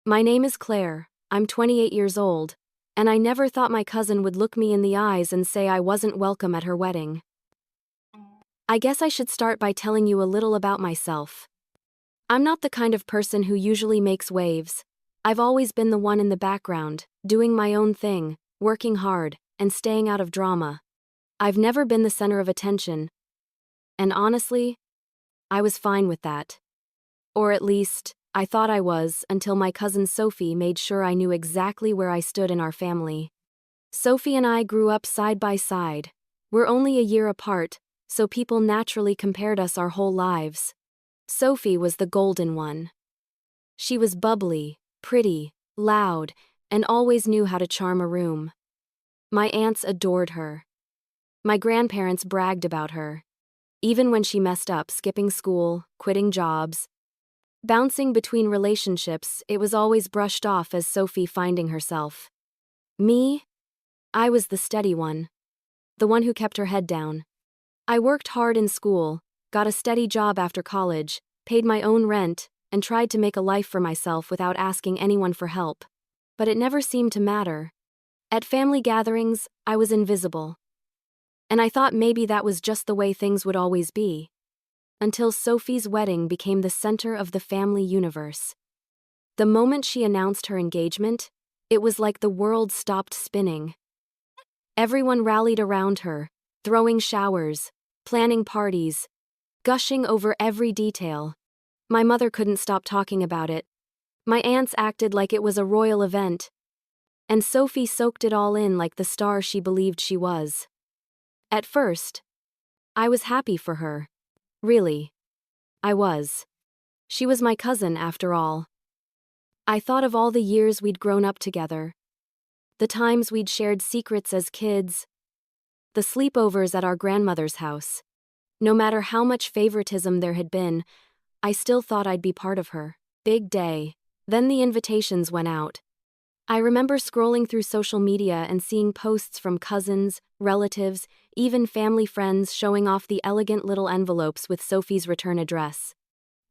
My name is Claire, I'm 28 years old, and I never thought my cousin would look me in the eyes and say I wasn't welcome at her wedding. I guess I should start by telling you a little about myself. I'm not the kind of person who usually makes waves. I've always been the one in the background, doing my own thing, working hard, and staying out of drama. I've never been the center of attention. And honestly, I was fine with that. Or at least, I thought I was until my cousin Sophie made sure I knew exactly where I stood in our family. Sophie and I grew up side by side. We're only a year apart, so people naturally compared us our whole lives. Sophie was the golden one. She was bubbly, pretty, loud, and always knew how to charm a room. My aunts adored her. My grandparents bragged about her. Even when she messed up, skipping school, quitting jobs, bouncing between relationships, it was always brushed off as Sophie finding herself. Me? I was the steady one. The one who kept her head down. I worked hard in school, got a steady job after college, paid my own rent, and tried to make a life for myself without asking anyone for help. But it never seemed to matter. At family gatherings, I was invisible. And I thought maybe that was just the way things would always be. Until Sophie's wedding became the center of the family universe. The moment she announced her engagement, it was like the world stopped spinning. Everyone rallied around her, throwing showers, planning parties, gushing over every detail. My mother couldn't stop talking about it. My aunts acted like it was a royal event. And Sophie soaked it all in like the star she believed she was. At first, I was happy for her. Really. I was. She was my cousin, after all. I thought of all the years we'd grown up together. The times we'd shared secrets as kids. The sleepovers at our grandmother's house. No matter how much favoritism there had been, I still thought I'd be part of her. Big day. Then the invitations went out. I remember scrolling through social media and seeing posts from cousins, relatives, even family friends showing off the elegant little envelopes with Sophie's return address.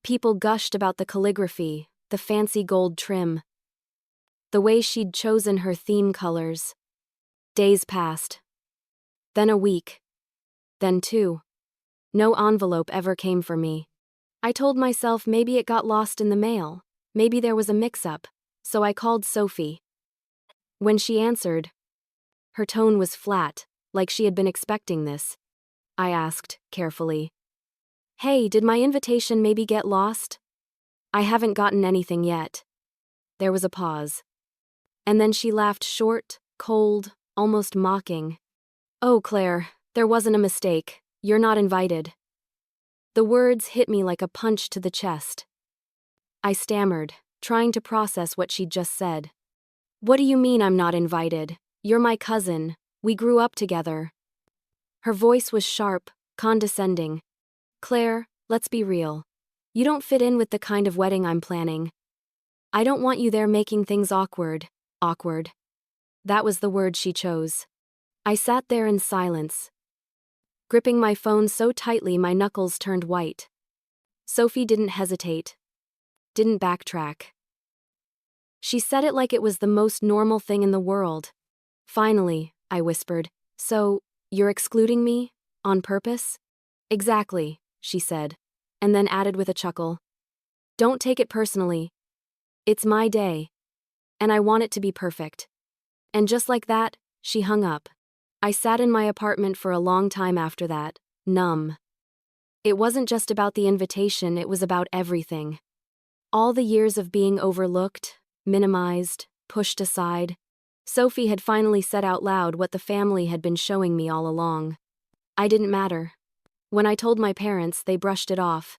People gushed about the calligraphy, the fancy gold trim, the way she'd chosen her theme colors. Days passed. Then a week. Then 2. No envelope ever came for me. I told myself maybe it got lost in the mail, maybe there was a mix-up, so I called Sophie. When she answered, her tone was flat, like she had been expecting this. I asked, carefully. Hey, did my invitation maybe get lost? I haven't gotten anything yet. There was a pause. And then she laughed short, cold, almost mocking. Oh, Claire, there wasn't a mistake. You're not invited. The words hit me like a punch to the chest. I stammered, trying to process what she'd just said. What do you mean I'm not invited? You're my cousin. We grew up together. Her voice was sharp, condescending. Claire, let's be real. You don't fit in with the kind of wedding I'm planning. I don't want you there making things awkward. Awkward. That was the word she chose. I sat there in silence, gripping my phone so tightly my knuckles turned white. Sophie didn't hesitate. Didn't backtrack. She said it like it was the most normal thing in the world. Finally, I whispered, so, you're excluding me? On purpose? Exactly, she said, and then added with a chuckle. Don't take it personally. It's my day. And I want it to be perfect. And just like that, she hung up. I sat in my apartment for a long time after that, numb. It wasn't just about the invitation, it was about everything. All the years of being overlooked, minimized, pushed aside. Sophie had finally said out loud what the family had been showing me all along. I didn't matter. When I told my parents, they brushed it off.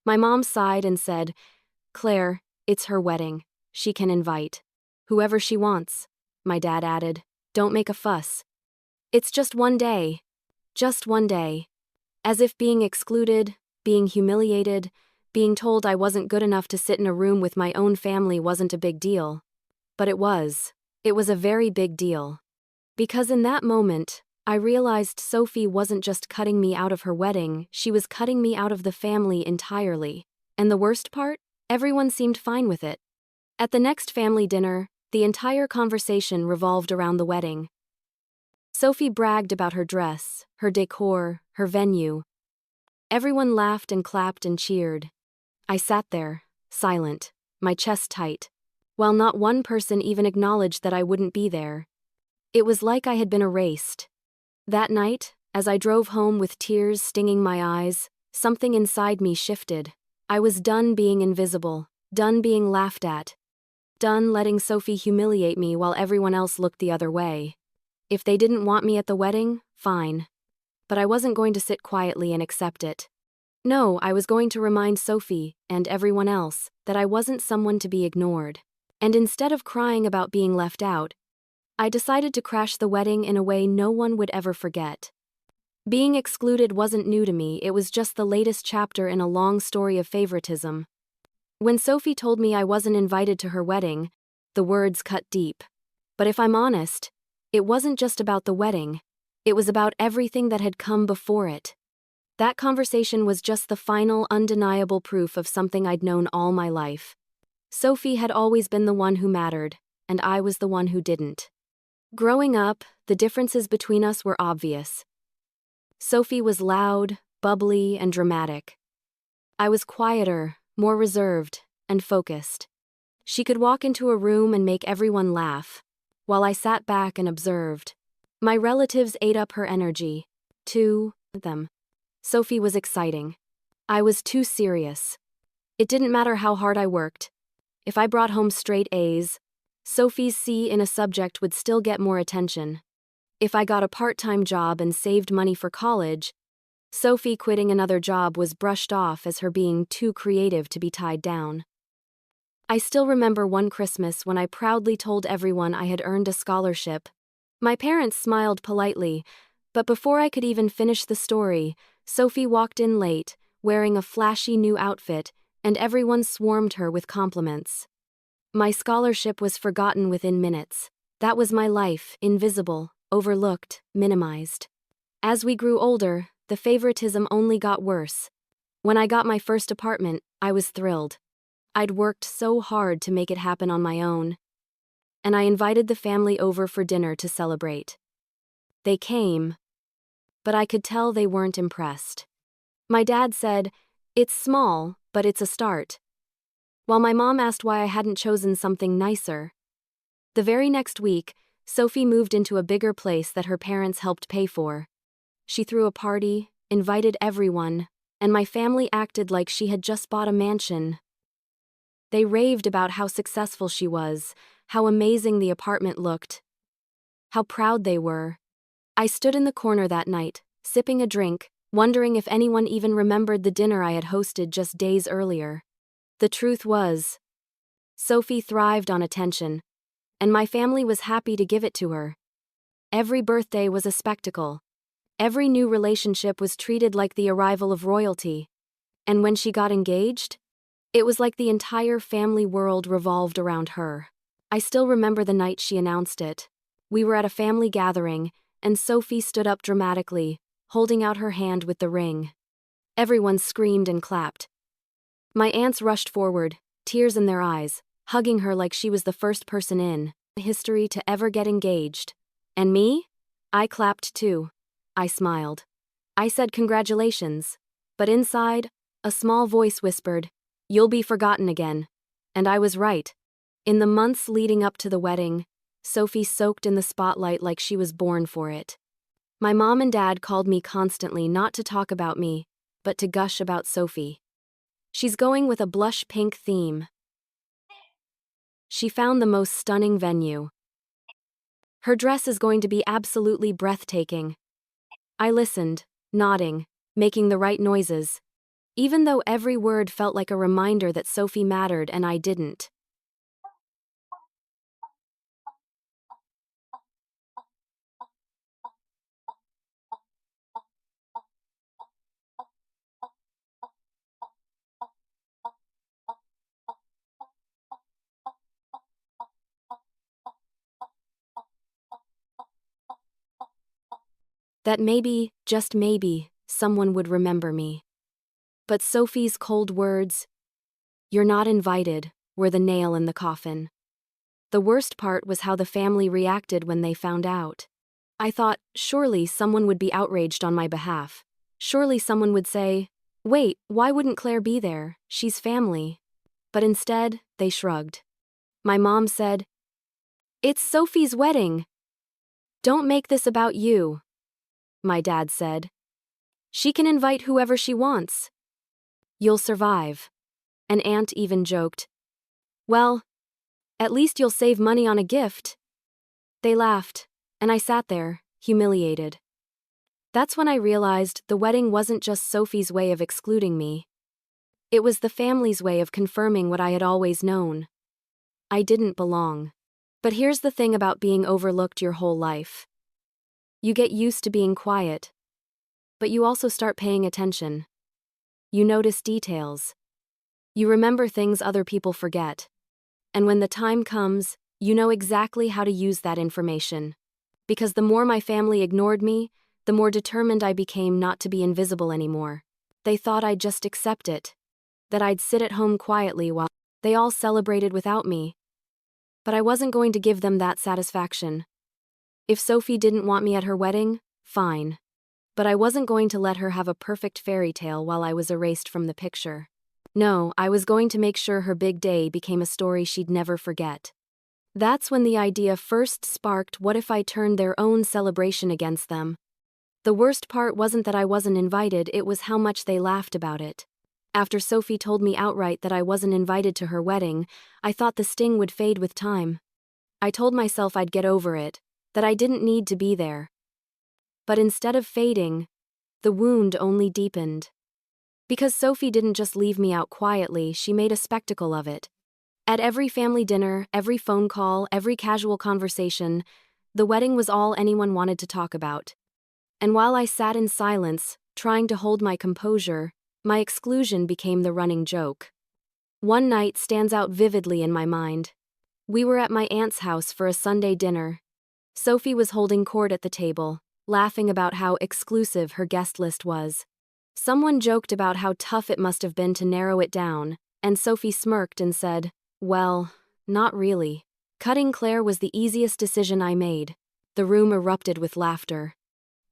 My mom sighed and said, Claire, it's her wedding. She can invite whoever she wants. My dad added, don't make a fuss. It's just one day. Just one day. As if being excluded, being humiliated, being told I wasn't good enough to sit in a room with my own family wasn't a big deal. But it was. It was a very big deal. Because in that moment, I realized Sophie wasn't just cutting me out of her wedding, she was cutting me out of the family entirely. And the worst part? Everyone seemed fine with it. At the next family dinner, the entire conversation revolved around the wedding. Sophie bragged about her dress, her decor, her venue. Everyone laughed and clapped and cheered. I sat there, silent, my chest tight, while not one person even acknowledged that I wouldn't be there. It was like I had been erased. That night, as I drove home with tears stinging my eyes, something inside me shifted. I was done being invisible, done being laughed at, done letting Sophie humiliate me while everyone else looked the other way. If they didn't want me at the wedding, fine. But I wasn't going to sit quietly and accept it. No, I was going to remind Sophie, and everyone else, that I wasn't someone to be ignored. And instead of crying about being left out, I decided to crash the wedding in a way no one would ever forget. Being excluded wasn't new to me, it was just the latest chapter in a long story of favoritism. When Sophie told me I wasn't invited to her wedding, the words cut deep. But if I'm honest, it wasn't just about the wedding. It was about everything that had come before it. That conversation was just the final, undeniable proof of something I'd known all my life. Sophie had always been the one who mattered, and I was the one who didn't. Growing up, the differences between us were obvious. Sophie was loud, bubbly, and dramatic. I was quieter, more reserved, and focused. She could walk into a room and make everyone laugh, while I sat back and observed. My relatives ate up her energy. Them. Sophie was exciting. I was too serious. It didn't matter how hard I worked. If I brought home straight A's, Sophie's C in a subject would still get more attention. If I got a part-time job and saved money for college, Sophie quitting another job was brushed off as her being too creative to be tied down. I still remember one Christmas when I proudly told everyone I had earned a scholarship. My parents smiled politely, but before I could even finish the story, Sophie walked in late, wearing a flashy new outfit, and everyone swarmed her with compliments. My scholarship was forgotten within minutes. That was my life, invisible, overlooked, minimized. As we grew older, the favoritism only got worse. When I got my first apartment, I was thrilled. I'd worked so hard to make it happen on my own. And I invited the family over for dinner to celebrate. They came, but I could tell they weren't impressed. My dad said, "It's small, but it's a start," while my mom asked why I hadn't chosen something nicer. The very next week, Sophie moved into a bigger place that her parents helped pay for. She threw a party, invited everyone, and my family acted like she had just bought a mansion. They raved about how successful she was, how amazing the apartment looked, how proud they were. I stood in the corner that night, sipping a drink, wondering if anyone even remembered the dinner I had hosted just days earlier. The truth was, Sophie thrived on attention, and my family was happy to give it to her. Every birthday was a spectacle. Every new relationship was treated like the arrival of royalty. And when she got engaged, it was like the entire family world revolved around her. I still remember the night she announced it. We were at a family gathering, and Sophie stood up dramatically, holding out her hand with the ring. Everyone screamed and clapped. My aunts rushed forward, tears in their eyes, hugging her like she was the first person in history to ever get engaged. And me? I clapped too. I smiled. I said congratulations. But inside, a small voice whispered, "You'll be forgotten again." And I was right. In the months leading up to the wedding, Sophie soaked in the spotlight like she was born for it. My mom and dad called me constantly not to talk about me, but to gush about Sophie. She's going with a blush pink theme. She found the most stunning venue. Her dress is going to be absolutely breathtaking. I listened, nodding, making the right noises, even though every word felt like a reminder that Sophie mattered and I didn't. That maybe, just maybe, someone would remember me. But Sophie's cold words, "You're not invited," were the nail in the coffin. The worst part was how the family reacted when they found out. I thought, surely someone would be outraged on my behalf. Surely someone would say, "Wait, why wouldn't Claire be there? She's family." But instead, they shrugged. My mom said, "It's Sophie's wedding. Don't make this about you." My dad said, "She can invite whoever she wants. You'll survive." An aunt even joked, "Well, at least you'll save money on a gift." They laughed, and I sat there, humiliated. That's when I realized the wedding wasn't just Sophie's way of excluding me. It was the family's way of confirming what I had always known. I didn't belong. But here's the thing about being overlooked your whole life. You get used to being quiet. But you also start paying attention. You notice details. You remember things other people forget. And when the time comes, you know exactly how to use that information. Because the more my family ignored me, the more determined I became not to be invisible anymore. They thought I'd just accept it. That I'd sit at home quietly while they all celebrated without me. But I wasn't going to give them that satisfaction. If Sophie didn't want me at her wedding, fine. But I wasn't going to let her have a perfect fairy tale while I was erased from the picture. No, I was going to make sure her big day became a story she'd never forget. That's when the idea first sparked, what if I turned their own celebration against them? The worst part wasn't that I wasn't invited, it was how much they laughed about it. After Sophie told me outright that I wasn't invited to her wedding, I thought the sting would fade with time. I told myself I'd get over it, that I didn't need to be there. But instead of fading, the wound only deepened. Because Sophie didn't just leave me out quietly, she made a spectacle of it. At every family dinner, every phone call, every casual conversation, the wedding was all anyone wanted to talk about. And while I sat in silence, trying to hold my composure, my exclusion became the running joke. One night stands out vividly in my mind. We were at my aunt's house for a Sunday dinner. Sophie was holding court at the table, laughing about how exclusive her guest list was. Someone joked about how tough it must have been to narrow it down, and Sophie smirked and said, "Well, not really. Cutting Claire was the easiest decision I made." The room erupted with laughter.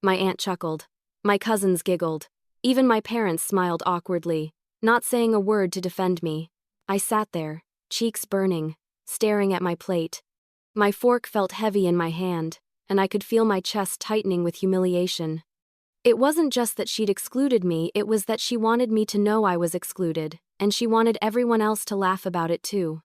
My aunt chuckled. My cousins giggled. Even my parents smiled awkwardly, not saying a word to defend me. I sat there, cheeks burning, staring at my plate. My fork felt heavy in my hand, and I could feel my chest tightening with humiliation. It wasn't just that she'd excluded me, it was that she wanted me to know I was excluded, and she wanted everyone else to laugh about it too.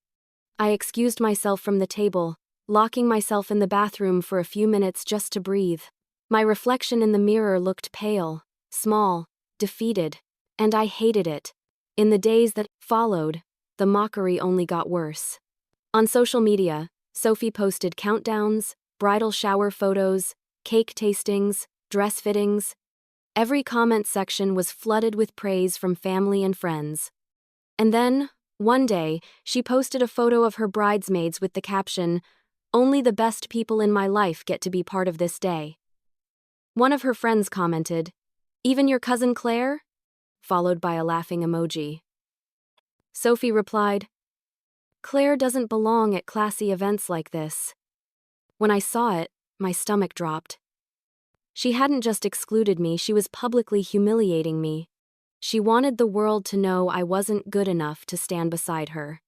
I excused myself from the table, locking myself in the bathroom for a few minutes just to breathe. My reflection in the mirror looked pale, small, defeated, and I hated it. In the days that followed, the mockery only got worse. On social media, Sophie posted countdowns, bridal shower photos, cake tastings, dress fittings. Every comment section was flooded with praise from family and friends. And then, one day, she posted a photo of her bridesmaids with the caption, "Only the best people in my life get to be part of this day." One of her friends commented, "Even your cousin Claire?" followed by a laughing emoji. Sophie replied, "Claire doesn't belong at classy events like this." When I saw it, my stomach dropped. She hadn't just excluded me, she was publicly humiliating me. She wanted the world to know I wasn't good enough to stand beside her.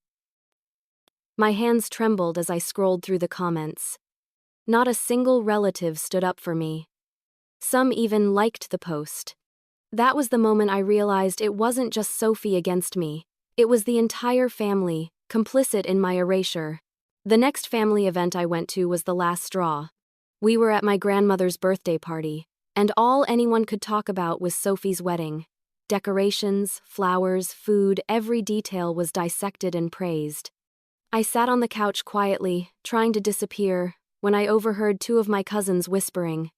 My hands trembled as I scrolled through the comments. Not a single relative stood up for me. Some even liked the post. That was the moment I realized it wasn't just Sophie against me. It was the entire family, complicit in my erasure. The next family event I went to was the last straw. We were at my grandmother's birthday party, and all anyone could talk about was Sophie's wedding. Decorations, flowers, food, every detail was dissected and praised. I sat on the couch quietly, trying to disappear, when I overheard two of my cousins whispering,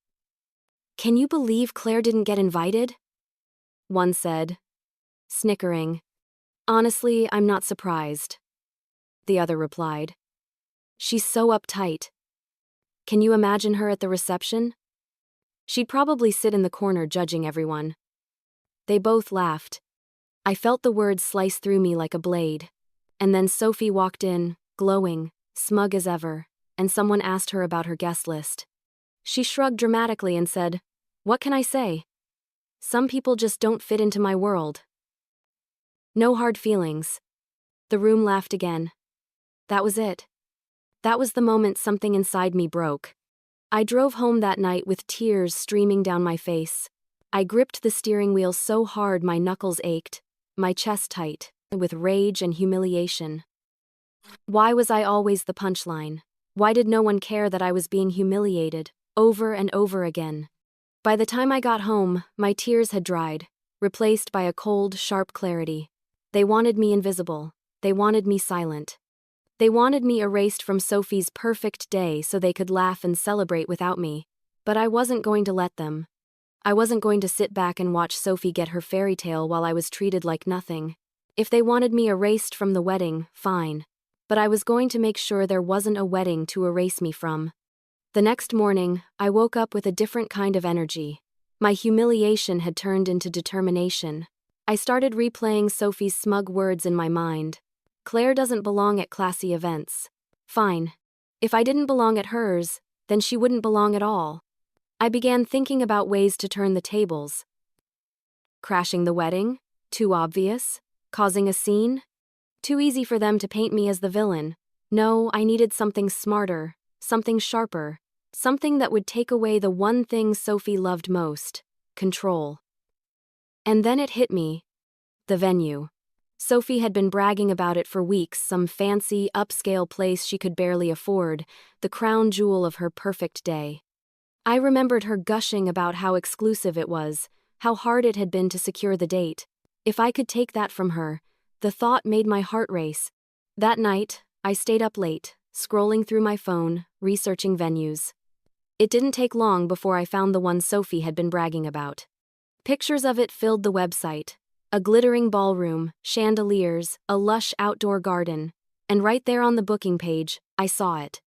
"Can you believe Claire didn't get invited?" One said, snickering, "Honestly, I'm not surprised." The other replied, "She's so uptight. Can you imagine her at the reception? She'd probably sit in the corner judging everyone." They both laughed. I felt the words slice through me like a blade. And then Sophie walked in, glowing, smug as ever, and someone asked her about her guest list. She shrugged dramatically and said, "What can I say? Some people just don't fit into my world. No hard feelings." The room laughed again. That was it. That was the moment something inside me broke. I drove home that night with tears streaming down my face. I gripped the steering wheel so hard my knuckles ached, my chest tight, with rage and humiliation. Why was I always the punchline? Why did no one care that I was being humiliated, over and over again? By the time I got home, my tears had dried, replaced by a cold, sharp clarity. They wanted me invisible. They wanted me silent. They wanted me erased from Sophie's perfect day so they could laugh and celebrate without me. But I wasn't going to let them. I wasn't going to sit back and watch Sophie get her fairy tale while I was treated like nothing. If they wanted me erased from the wedding, fine. But I was going to make sure there wasn't a wedding to erase me from. The next morning, I woke up with a different kind of energy. My humiliation had turned into determination. I started replaying Sophie's smug words in my mind. Claire doesn't belong at classy events. Fine. If I didn't belong at hers, then she wouldn't belong at all. I began thinking about ways to turn the tables. Crashing the wedding? Too obvious? Causing a scene? Too easy for them to paint me as the villain. No, I needed something smarter, something sharper, something that would take away the one thing Sophie loved most: control. And then it hit me. The venue. Sophie had been bragging about it for weeks, some fancy, upscale place she could barely afford, the crown jewel of her perfect day. I remembered her gushing about how exclusive it was, how hard it had been to secure the date. If I could take that from her, the thought made my heart race. That night, I stayed up late, scrolling through my phone, researching venues. It didn't take long before I found the one Sophie had been bragging about. Pictures of it filled the website. A glittering ballroom, chandeliers, a lush outdoor garden. And right there on the booking page, I saw it.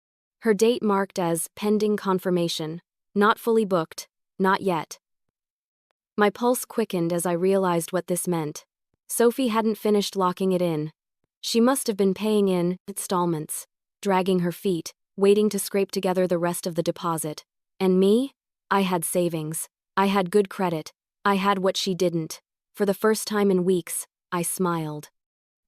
Her date marked as pending confirmation. Not fully booked, not yet. My pulse quickened as I realized what this meant. Sophie hadn't finished locking it in. She must have been paying in installments, dragging her feet, waiting to scrape together the rest of the deposit. And me? I had savings. I had good credit. I had what she didn't. For the first time in weeks, I smiled.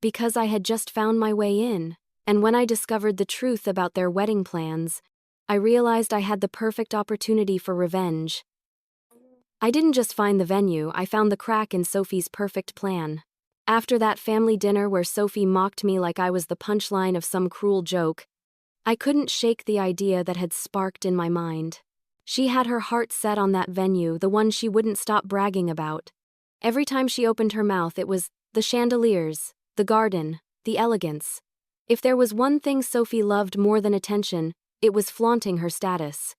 Because I had just found my way in. And when I discovered the truth about their wedding plans, I realized I had the perfect opportunity for revenge. I didn't just find the venue, I found the crack in Sophie's perfect plan. After that family dinner where Sophie mocked me like I was the punchline of some cruel joke, I couldn't shake the idea that had sparked in my mind. She had her heart set on that venue, the one she wouldn't stop bragging about. Every time she opened her mouth, it was the chandeliers, the garden, the elegance. If there was one thing Sophie loved more than attention, it was flaunting her status.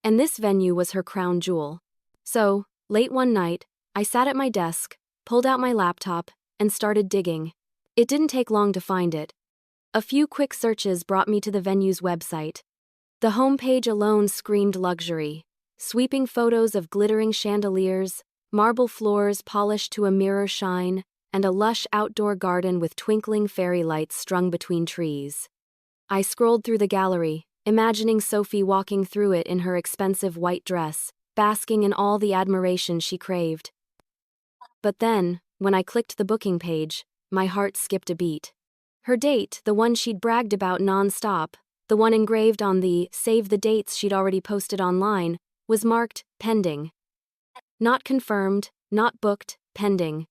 And this venue was her crown jewel. So, late one night, I sat at my desk, pulled out my laptop, and started digging. It didn't take long to find it. A few quick searches brought me to the venue's website. The homepage alone screamed luxury. Sweeping photos of glittering chandeliers, marble floors polished to a mirror shine, and a lush outdoor garden with twinkling fairy lights strung between trees. I scrolled through the gallery, imagining Sophie walking through it in her expensive white dress, basking in all the admiration she craved. But then, when I clicked the booking page, my heart skipped a beat. Her date, the one she'd bragged about non-stop, the one engraved on the save the dates she'd already posted online, was marked pending. Not confirmed, not booked, pending.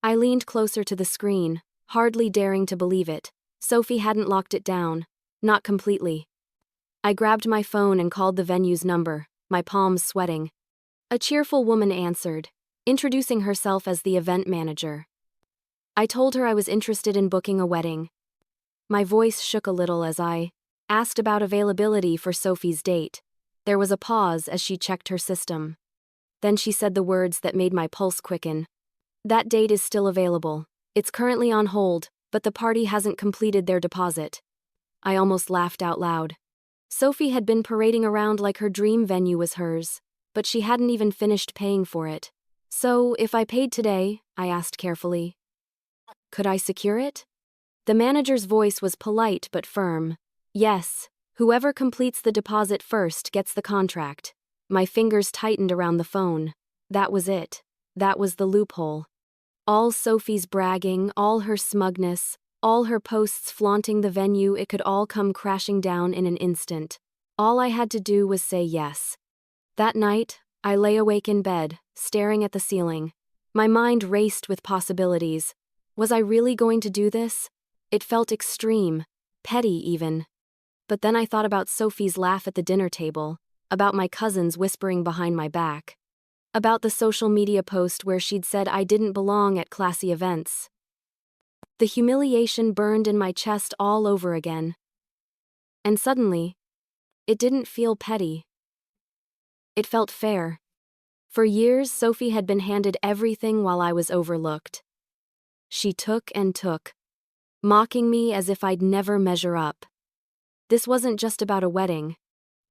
I leaned closer to the screen, hardly daring to believe it. Sophie hadn't locked it down. Not completely. I grabbed my phone and called the venue's number, my palms sweating. A cheerful woman answered, introducing herself as the event manager. I told her I was interested in booking a wedding. My voice shook a little as I asked about availability for Sophie's date. There was a pause as she checked her system. Then she said the words that made my pulse quicken. That date is still available. It's currently on hold, but the party hasn't completed their deposit. I almost laughed out loud. Sophie had been parading around like her dream venue was hers, but she hadn't even finished paying for it. So, if I paid today, I asked carefully, could I secure it? The manager's voice was polite but firm. Yes, whoever completes the deposit first gets the contract. My fingers tightened around the phone. That was it. That was the loophole. All Sophie's bragging, all her smugness, all her posts flaunting the venue, it could all come crashing down in an instant. All I had to do was say yes. That night, I lay awake in bed, staring at the ceiling. My mind raced with possibilities. Was I really going to do this? It felt extreme, petty even. But then I thought about Sophie's laugh at the dinner table, about my cousins whispering behind my back, about the social media post where she'd said I didn't belong at classy events. The humiliation burned in my chest all over again. And suddenly, it didn't feel petty. It felt fair. For years, Sophie had been handed everything while I was overlooked. She took and took, mocking me as if I'd never measure up. This wasn't just about a wedding.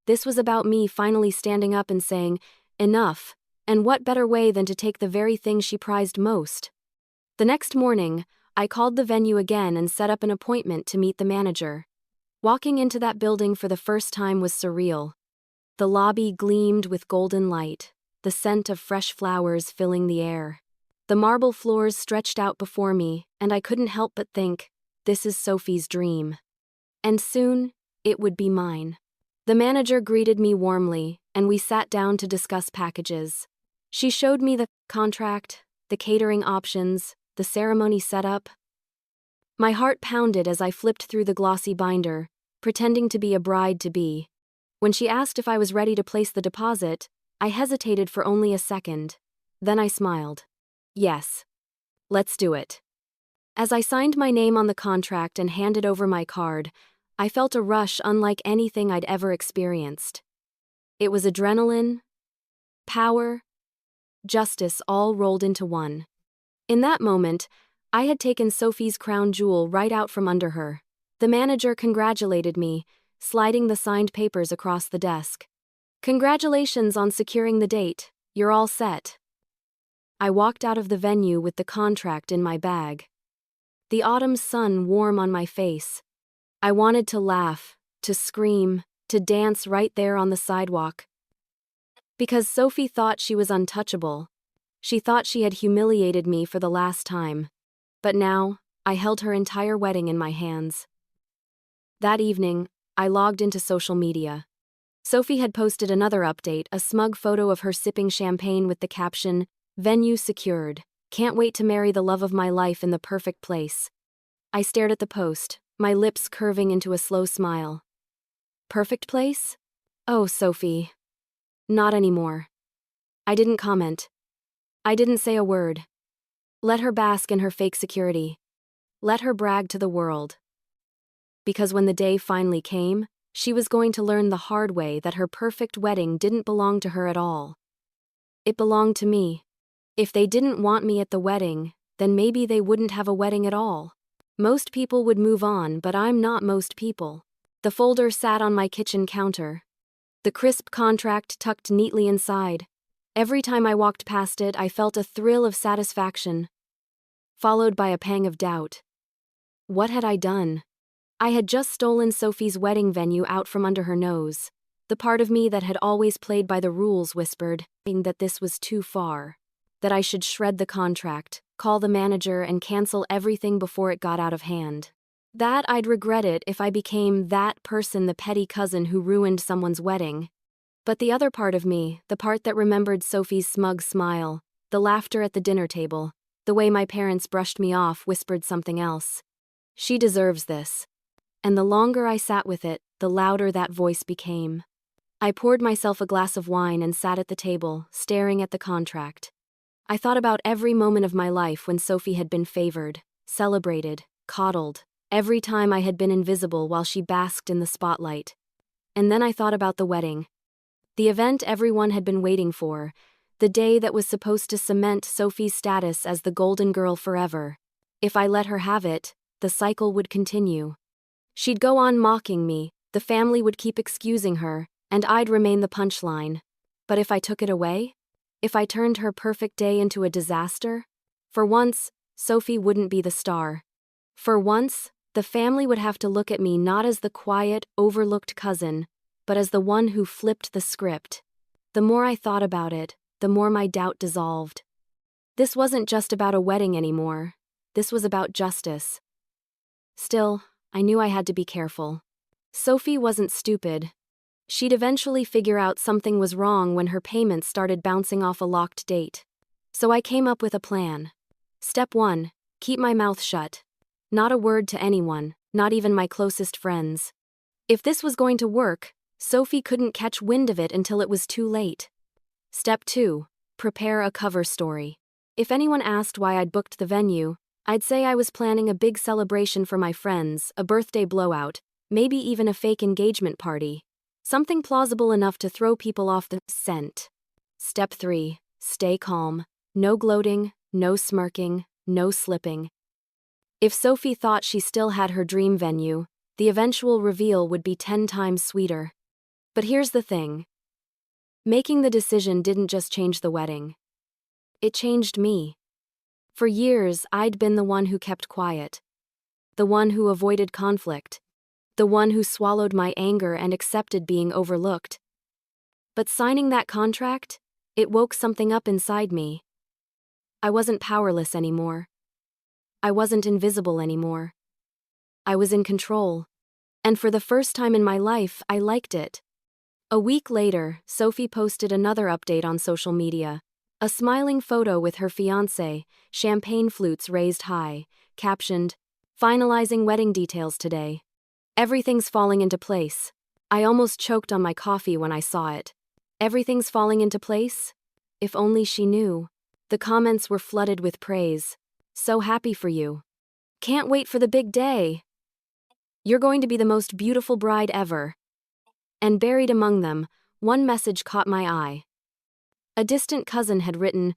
This was about me finally standing up and saying, enough, and what better way than to take the very thing she prized most? The next morning, I called the venue again and set up an appointment to meet the manager. Walking into that building for the first time was surreal. The lobby gleamed with golden light, the scent of fresh flowers filling the air. The marble floors stretched out before me, and I couldn't help but think, this is Sophie's dream. And soon, it would be mine. The manager greeted me warmly, and we sat down to discuss packages. She showed me the contract, the catering options, the ceremony setup. My heart pounded as I flipped through the glossy binder, pretending to be a bride-to-be. When she asked if I was ready to place the deposit, I hesitated for only a second. Then I smiled. Yes. Let's do it. As I signed my name on the contract and handed over my card, I felt a rush unlike anything I'd ever experienced. It was adrenaline, power, justice all rolled into one. In that moment, I had taken Sophie's crown jewel right out from under her. The manager congratulated me, sliding the signed papers across the desk. Congratulations on securing the date, you're all set. I walked out of the venue with the contract in my bag. The autumn sun warm on my face. I wanted to laugh, to scream, to dance right there on the sidewalk. Because Sophie thought she was untouchable. She thought she had humiliated me for the last time. But now, I held her entire wedding in my hands. That evening, I logged into social media. Sophie had posted another update, a smug photo of her sipping champagne with the caption, "Venue secured. Can't wait to marry the love of my life in the perfect place." I stared at the post, my lips curving into a slow smile. Perfect place? Oh, Sophie. Not anymore. I didn't comment. I didn't say a word. Let her bask in her fake security. Let her brag to the world. Because when the day finally came, she was going to learn the hard way that her perfect wedding didn't belong to her at all. It belonged to me. If they didn't want me at the wedding, then maybe they wouldn't have a wedding at all. Most people would move on, but I'm not most people. The folder sat on my kitchen counter. The crisp contract tucked neatly inside. Every time I walked past it, I felt a thrill of satisfaction, followed by a pang of doubt. What had I done? I had just stolen Sophie's wedding venue out from under her nose. The part of me that had always played by the rules whispered that this was too far, that I should shred the contract, call the manager, and cancel everything before it got out of hand. That I'd regret it if I became that person, the petty cousin who ruined someone's wedding. But the other part of me, the part that remembered Sophie's smug smile, the laughter at the dinner table, the way my parents brushed me off, whispered something else. She deserves this. And the longer I sat with it, the louder that voice became. I poured myself a glass of wine and sat at the table, staring at the contract. I thought about every moment of my life when Sophie had been favored, celebrated, coddled, every time I had been invisible while she basked in the spotlight. And then I thought about the wedding. The event everyone had been waiting for, the day that was supposed to cement Sophie's status as the golden girl forever. If I let her have it, the cycle would continue. She'd go on mocking me, the family would keep excusing her, and I'd remain the punchline. But if I took it away? If I turned her perfect day into a disaster? For once, Sophie wouldn't be the star. For once, The family would have to look at me not as the quiet, overlooked cousin, but as the one who flipped the script. The more I thought about it, the more my doubt dissolved. This wasn't just about a wedding anymore. This was about justice. Still, I knew I had to be careful. Sophie wasn't stupid. She'd eventually figure out something was wrong when her payments started bouncing off a locked date. So I came up with a plan. Step 1. Keep my mouth shut. Not a word to anyone, not even my closest friends. If this was going to work, Sophie couldn't catch wind of it until it was too late. Step 2. Prepare a cover story. If anyone asked why I'd booked the venue, I'd say I was planning a big celebration for my friends, a birthday blowout, maybe even a fake engagement party. Something plausible enough to throw people off the scent. Step 3. Stay calm. No gloating, no smirking, no slipping. If Sophie thought she still had her dream venue, the eventual reveal would be 10 times sweeter. But here's the thing. Making the decision didn't just change the wedding. It changed me. For years, I'd been the one who kept quiet. The one who avoided conflict. The one who swallowed my anger and accepted being overlooked. But signing that contract, it woke something up inside me. I wasn't powerless anymore. I wasn't invisible anymore. I was in control. And for the first time in my life, I liked it. A week later, Sophie posted another update on social media. A smiling photo with her fiancé, champagne flutes raised high, captioned, "Finalizing wedding details today. Everything's falling into place." I almost choked on my coffee when I saw it. Everything's falling into place? If only she knew. The comments were flooded with praise. "So happy for you. Can't wait for the big day. You're going to be the most beautiful bride ever." And buried among them, one message caught my eye. A distant cousin had written,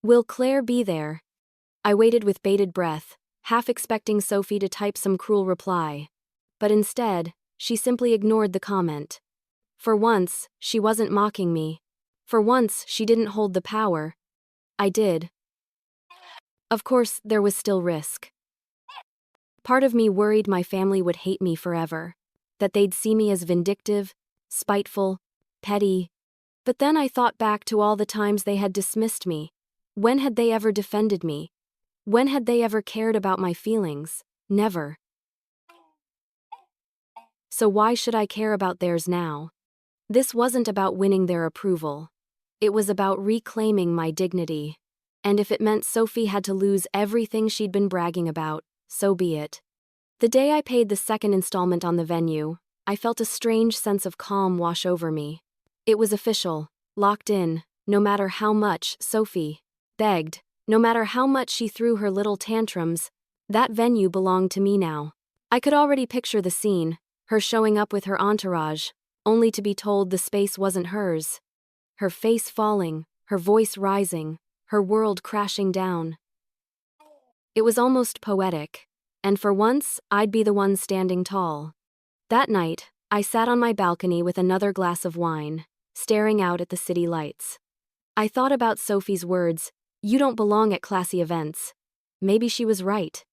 "Will Claire be there?" I waited with bated breath, half expecting Sophie to type some cruel reply. But instead, she simply ignored the comment. For once, she wasn't mocking me. For once, she didn't hold the power. I did. Of course, there was still risk. Part of me worried my family would hate me forever, that they'd see me as vindictive, spiteful, petty. But then I thought back to all the times they had dismissed me. When had they ever defended me? When had they ever cared about my feelings? Never. So why should I care about theirs now? This wasn't about winning their approval. It was about reclaiming my dignity. And if it meant Sophie had to lose everything she'd been bragging about, so be it. The day I paid the second installment on the venue, I felt a strange sense of calm wash over me. It was official, locked in, no matter how much Sophie begged, no matter how much she threw her little tantrums, that venue belonged to me now. I could already picture the scene, her showing up with her entourage, only to be told the space wasn't hers. Her face falling, her voice rising, her world crashing down. It was almost poetic, and for once, I'd be the one standing tall. That night, I sat on my balcony with another glass of wine, staring out at the city lights. I thought about Sophie's words, "You don't belong at classy events." Maybe she was right.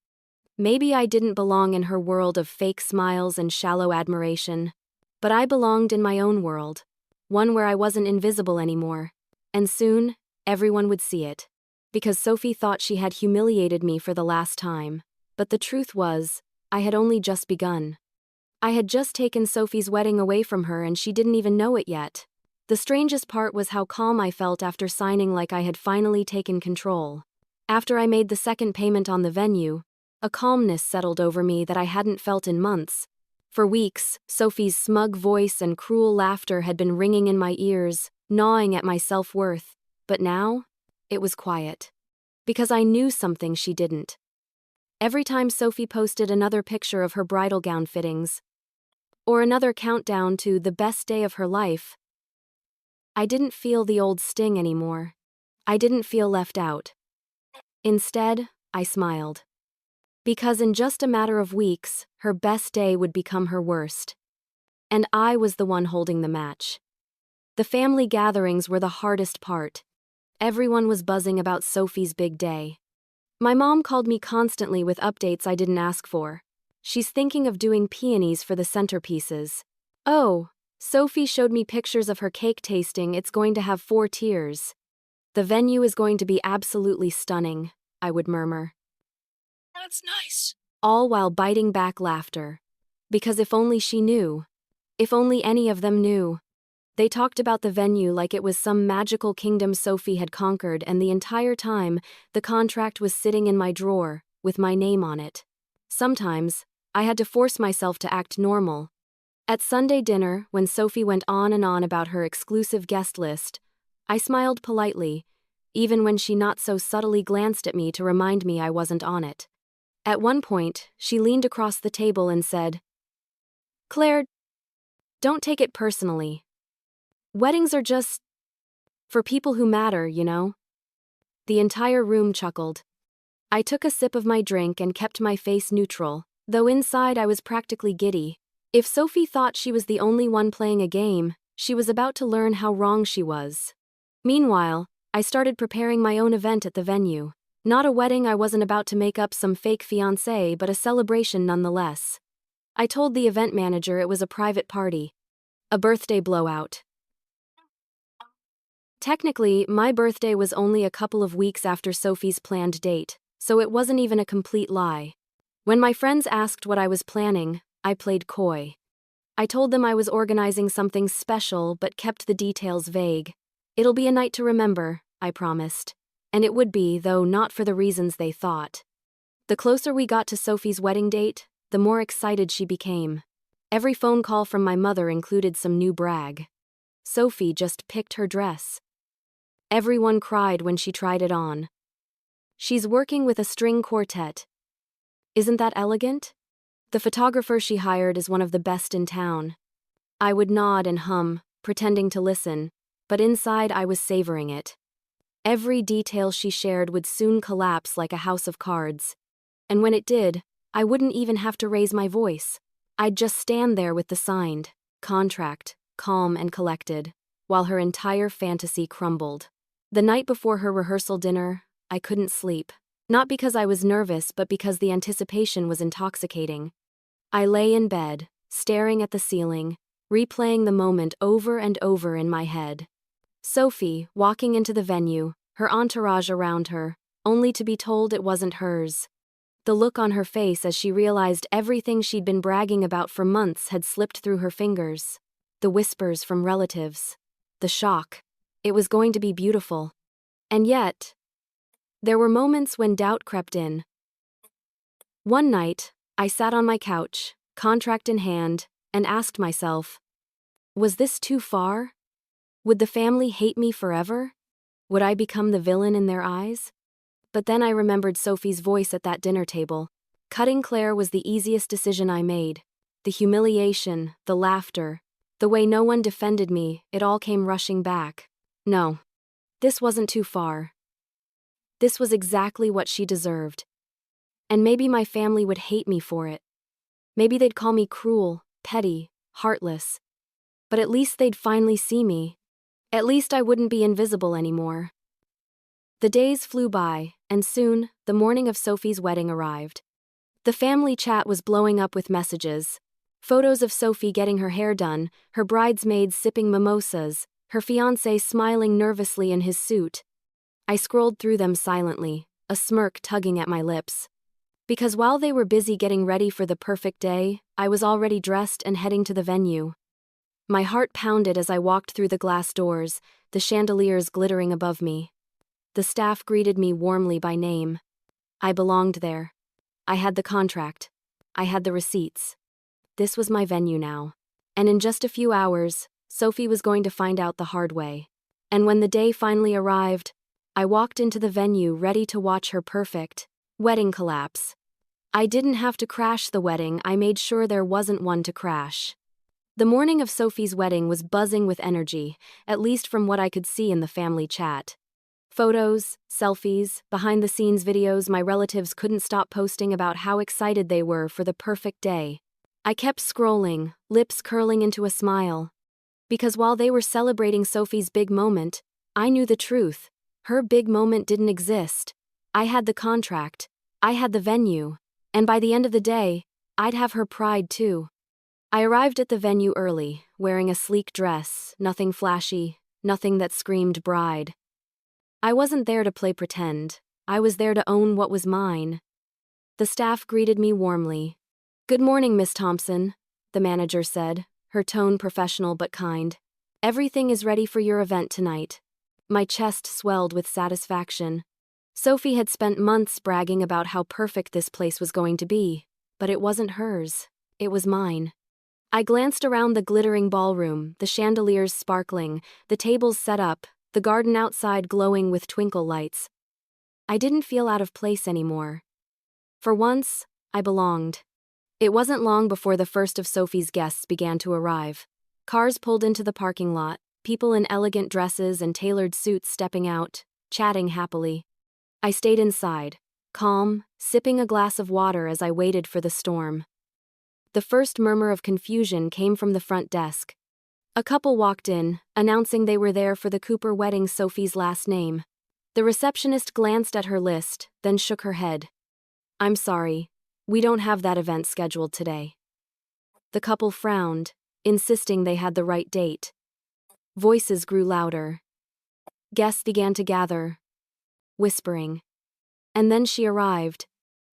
Maybe I didn't belong in her world of fake smiles and shallow admiration. But I belonged in my own world, one where I wasn't invisible anymore. And soon, everyone would see it. Because Sophie thought she had humiliated me for the last time. But the truth was, I had only just begun. I had just taken Sophie's wedding away from her and she didn't even know it yet. The strangest part was how calm I felt after signing, like I had finally taken control. After I made the second payment on the venue, a calmness settled over me that I hadn't felt in months. For weeks, Sophie's smug voice and cruel laughter had been ringing in my ears, gnawing at my self-worth. But now, it was quiet. Because I knew something she didn't. Every time Sophie posted another picture of her bridal gown fittings, or another countdown to the best day of her life, I didn't feel the old sting anymore. I didn't feel left out. Instead, I smiled. Because in just a matter of weeks, her best day would become her worst. And I was the one holding the match. The family gatherings were the hardest part. Everyone was buzzing about Sophie's big day. My mom called me constantly with updates I didn't ask for. She's thinking of doing peonies for the centerpieces. Oh, Sophie showed me pictures of her cake tasting. It's going to have 4 tiers. The venue is going to be absolutely stunning, I would murmur. That's nice. All while biting back laughter. Because if only she knew. If only any of them knew. They talked about the venue like it was some magical kingdom Sophie had conquered, and the entire time, the contract was sitting in my drawer, with my name on it. Sometimes, I had to force myself to act normal. At Sunday dinner, when Sophie went on and on about her exclusive guest list, I smiled politely, even when she not so subtly glanced at me to remind me I wasn't on it. At one point, she leaned across the table and said, "Claire, don't take it personally. Weddings are just for people who matter, you know?" The entire room chuckled. I took a sip of my drink and kept my face neutral, though inside I was practically giddy. If Sophie thought she was the only one playing a game, she was about to learn how wrong she was. Meanwhile, I started preparing my own event at the venue. Not a wedding, I wasn't about to make up some fake fiancé, but a celebration nonetheless. I told the event manager it was a private party. A birthday blowout. Technically, my birthday was only a couple of weeks after Sophie's planned date, so it wasn't even a complete lie. When my friends asked what I was planning, I played coy. I told them I was organizing something special but kept the details vague. It'll be a night to remember, I promised. And it would be, though not for the reasons they thought. The closer we got to Sophie's wedding date, the more excited she became. Every phone call from my mother included some new brag. Sophie just picked her dress. Everyone cried when she tried it on. She's working with a string quartet. Isn't that elegant? The photographer she hired is one of the best in town. I would nod and hum, pretending to listen, but inside I was savoring it. Every detail she shared would soon collapse like a house of cards. And when it did, I wouldn't even have to raise my voice. I'd just stand there with the signed contract, calm and collected, while her entire fantasy crumbled. The night before her rehearsal dinner, I couldn't sleep. Not because I was nervous, but because the anticipation was intoxicating. I lay in bed, staring at the ceiling, replaying the moment over and over in my head. Sophie, walking into the venue, her entourage around her, only to be told it wasn't hers. The look on her face as she realized everything she'd been bragging about for months had slipped through her fingers. The whispers from relatives. The shock. It was going to be beautiful. And yet, there were moments when doubt crept in. One night, I sat on my couch, contract in hand, and asked myself, was this too far? Would the family hate me forever? Would I become the villain in their eyes? But then I remembered Sophie's voice at that dinner table. Cutting Claire was the easiest decision I made. The humiliation, the laughter, the way no one defended me, it all came rushing back. No, this wasn't too far. This was exactly what she deserved. And maybe my family would hate me for it. Maybe they'd call me cruel, petty, heartless. But at least they'd finally see me. At least I wouldn't be invisible anymore. The days flew by, and soon, the morning of Sophie's wedding arrived. The family chat was blowing up with messages. Photos of Sophie getting her hair done, her bridesmaids sipping mimosas, her fiancé smiling nervously in his suit. I scrolled through them silently, a smirk tugging at my lips. Because while they were busy getting ready for the perfect day, I was already dressed and heading to the venue. My heart pounded as I walked through the glass doors, the chandeliers glittering above me. The staff greeted me warmly by name. I belonged there. I had the contract. I had the receipts. This was my venue now. And in just a few hours, Sophie was going to find out the hard way. And when the day finally arrived, I walked into the venue ready to watch her perfect wedding collapse. I didn't have to crash the wedding, I made sure there wasn't one to crash. The morning of Sophie's wedding was buzzing with energy, at least from what I could see in the family chat. Photos, selfies, behind-the-scenes videos, my relatives couldn't stop posting about how excited they were for the perfect day. I kept scrolling, lips curling into a smile. Because while they were celebrating Sophie's big moment, I knew the truth. Her big moment didn't exist. I had the contract. I had the venue. And by the end of the day, I'd have her pride too. I arrived at the venue early, wearing a sleek dress, nothing flashy, nothing that screamed bride. I wasn't there to play pretend. I was there to own what was mine. The staff greeted me warmly. "Good morning, Miss Thompson," the manager said, her tone professional but kind. "Everything is ready for your event tonight." My chest swelled with satisfaction. Sophie had spent months bragging about how perfect this place was going to be, but it wasn't hers. It was mine. I glanced around the glittering ballroom, the chandeliers sparkling, the tables set up, the garden outside glowing with twinkle lights. I didn't feel out of place anymore. For once, I belonged. It wasn't long before the first of Sophie's guests began to arrive. Cars pulled into the parking lot, people in elegant dresses and tailored suits stepping out, chatting happily. I stayed inside, calm, sipping a glass of water as I waited for the storm. The first murmur of confusion came from the front desk. A couple walked in, announcing they were there for the Cooper wedding, Sophie's last name. The receptionist glanced at her list, then shook her head. "I'm sorry, we don't have that event scheduled today." The couple frowned, insisting they had the right date. Voices grew louder. Guests began to gather, whispering. And then she arrived.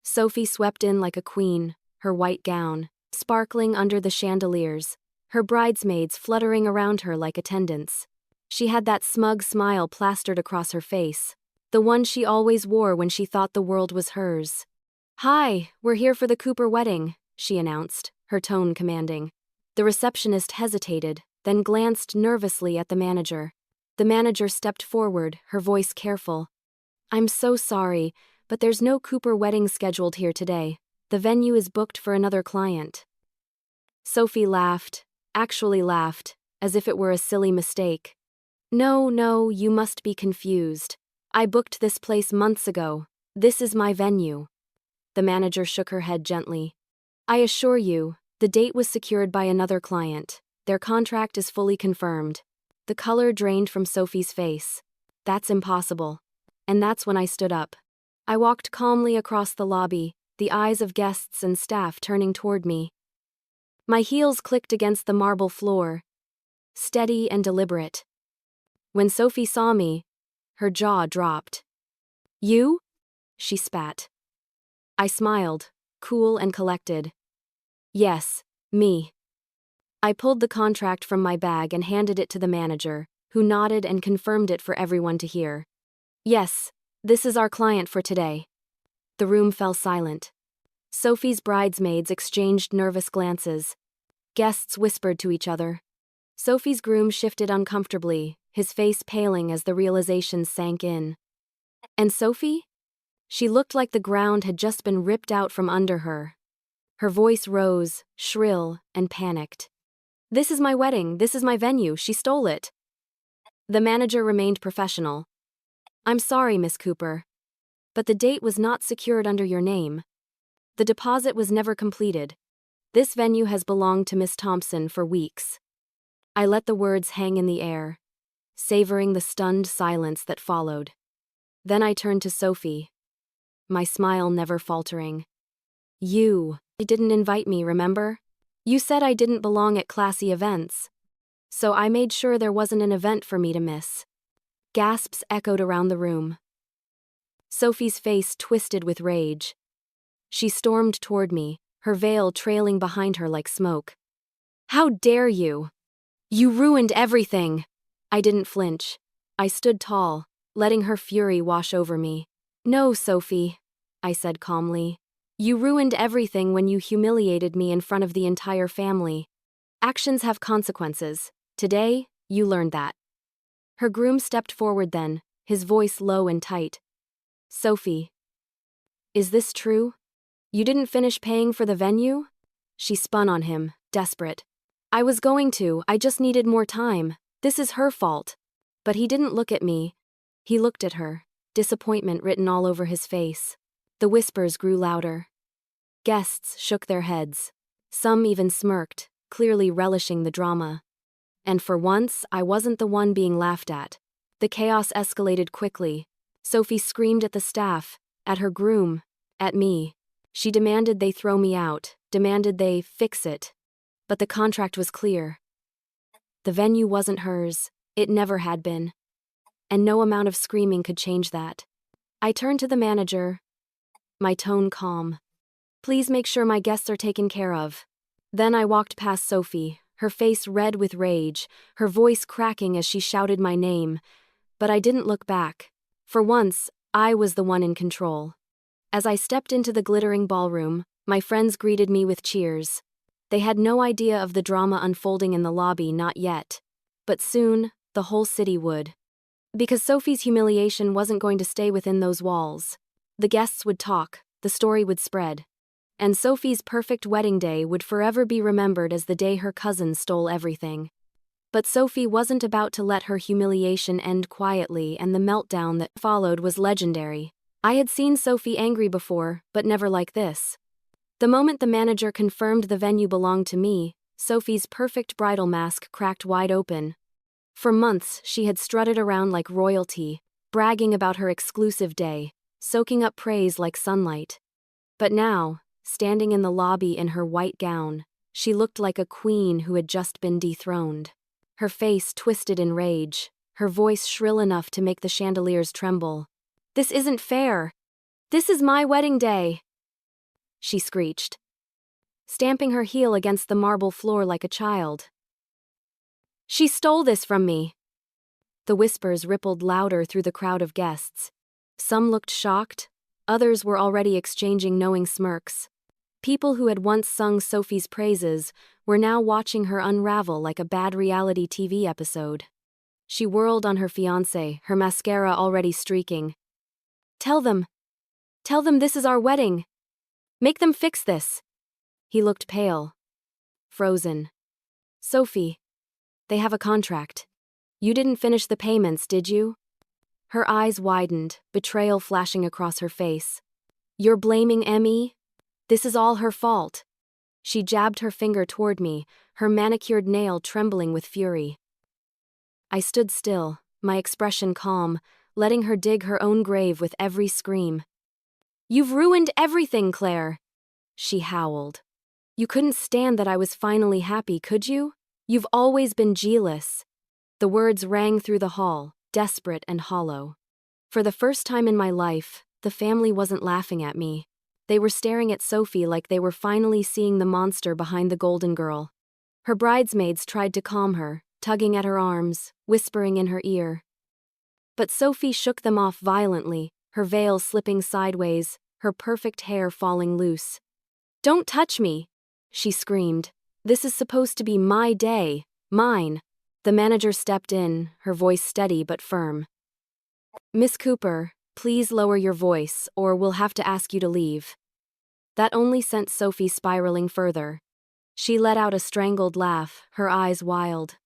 Sophie swept in like a queen, her white gown sparkling under the chandeliers, her bridesmaids fluttering around her like attendants. She had that smug smile plastered across her face, the one she always wore when she thought the world was hers. "Hi, we're here for the Cooper wedding," she announced, her tone commanding. The receptionist hesitated, then glanced nervously at the manager. The manager stepped forward, her voice careful. "I'm so sorry, but there's no Cooper wedding scheduled here today. The venue is booked for another client." Sophie laughed, actually laughed, as if it were a silly mistake. No, you must be confused. I booked this place months ago. This is my venue." The manager shook her head gently. "I assure you, the date was secured by another client. Their contract is fully confirmed." The color drained from Sophie's face. "That's impossible." And that's when I stood up. I walked calmly across the lobby, the eyes of guests and staff turning toward me. My heels clicked against the marble floor, steady and deliberate. When Sophie saw me, her jaw dropped. "You?" she spat. I smiled, cool and collected. "Yes, me." I pulled the contract from my bag and handed it to the manager, who nodded and confirmed it for everyone to hear. "Yes, this is our client for today." The room fell silent. Sophie's bridesmaids exchanged nervous glances. Guests whispered to each other. Sophie's groom shifted uncomfortably, his face paling as the realization sank in. And Sophie? She looked like the ground had just been ripped out from under her. Her voice rose, shrill and panicked. "This is my wedding, this is my venue, she stole it." The manager remained professional. "I'm sorry, Miss Cooper, but the date was not secured under your name. The deposit was never completed. This venue has belonged to Miss Thompson for weeks." I let the words hang in the air, savoring the stunned silence that followed. Then I turned to Sophie, my smile never faltering. "You didn't invite me, remember? You said I didn't belong at classy events. So I made sure there wasn't an event for me to miss." Gasps echoed around the room. Sophie's face twisted with rage. She stormed toward me, her veil trailing behind her like smoke. "How dare you? You ruined everything!" I didn't flinch. I stood tall, letting her fury wash over me. "No, Sophie," I said calmly. "You ruined everything when you humiliated me in front of the entire family. Actions have consequences. Today, you learned that." Her groom stepped forward then, his voice low and tight. "Sophie, is this true? You didn't finish paying for the venue?" She spun on him, desperate. "I was going to, I just needed more time. This is her fault." But he didn't look at me. He looked at her, disappointment written all over his face. The whispers grew louder. Guests shook their heads. Some even smirked, clearly relishing the drama. And for once, I wasn't the one being laughed at. The chaos escalated quickly. Sophie screamed at the staff, at her groom, at me. She demanded they throw me out, demanded they fix it. But the contract was clear. The venue wasn't hers, it never had been. And no amount of screaming could change that. I turned to the manager, my tone calm. Please make sure my guests are taken care of. Then I walked past Sophie, her face red with rage, her voice cracking as she shouted my name. But I didn't look back. For once, I was the one in control. As I stepped into the glittering ballroom, my friends greeted me with cheers. They had no idea of the drama unfolding in the lobby, not yet. But soon, the whole city would. Because Sophie's humiliation wasn't going to stay within those walls. The guests would talk, the story would spread. And Sophie's perfect wedding day would forever be remembered as the day her cousin stole everything. But Sophie wasn't about to let her humiliation end quietly, and the meltdown that followed was legendary. I had seen Sophie angry before, but never like this. The moment the manager confirmed the venue belonged to me, Sophie's perfect bridal mask cracked wide open. For months, she had strutted around like royalty, bragging about her exclusive day, soaking up praise like sunlight. But now, standing in the lobby in her white gown, she looked like a queen who had just been dethroned. Her face twisted in rage, her voice shrill enough to make the chandeliers tremble. "This isn't fair! This is my wedding day!" she screeched, stamping her heel against the marble floor like a child. "She stole this from me!" The whispers rippled louder through the crowd of guests. Some looked shocked, others were already exchanging knowing smirks. People who had once sung Sophie's praises were now watching her unravel like a bad reality TV episode. She whirled on her fiancé, her mascara already streaking. Tell them this is our wedding. Make them fix this." He looked pale, frozen. "Sophie, they have a contract. You didn't finish the payments, did you?" Her eyes widened, betrayal flashing across her face. "You're blaming Emmy? This is all her fault." She jabbed her finger toward me, her manicured nail trembling with fury. I stood still, my expression calm, letting her dig her own grave with every scream. "You've ruined everything, Claire," she howled. "You couldn't stand that I was finally happy, could you? You've always been jealous." The words rang through the hall, desperate and hollow. For the first time in my life, the family wasn't laughing at me. They were staring at Sophie like they were finally seeing the monster behind the golden girl. Her bridesmaids tried to calm her, tugging at her arms, whispering in her ear. But Sophie shook them off violently, her veil slipping sideways, her perfect hair falling loose. "Don't touch me," she screamed. "This is supposed to be my day, mine." The manager stepped in, her voice steady but firm. "Miss Cooper, please lower your voice, or we'll have to ask you to leave." That only sent Sophie spiraling further. She let out a strangled laugh, her eyes wild.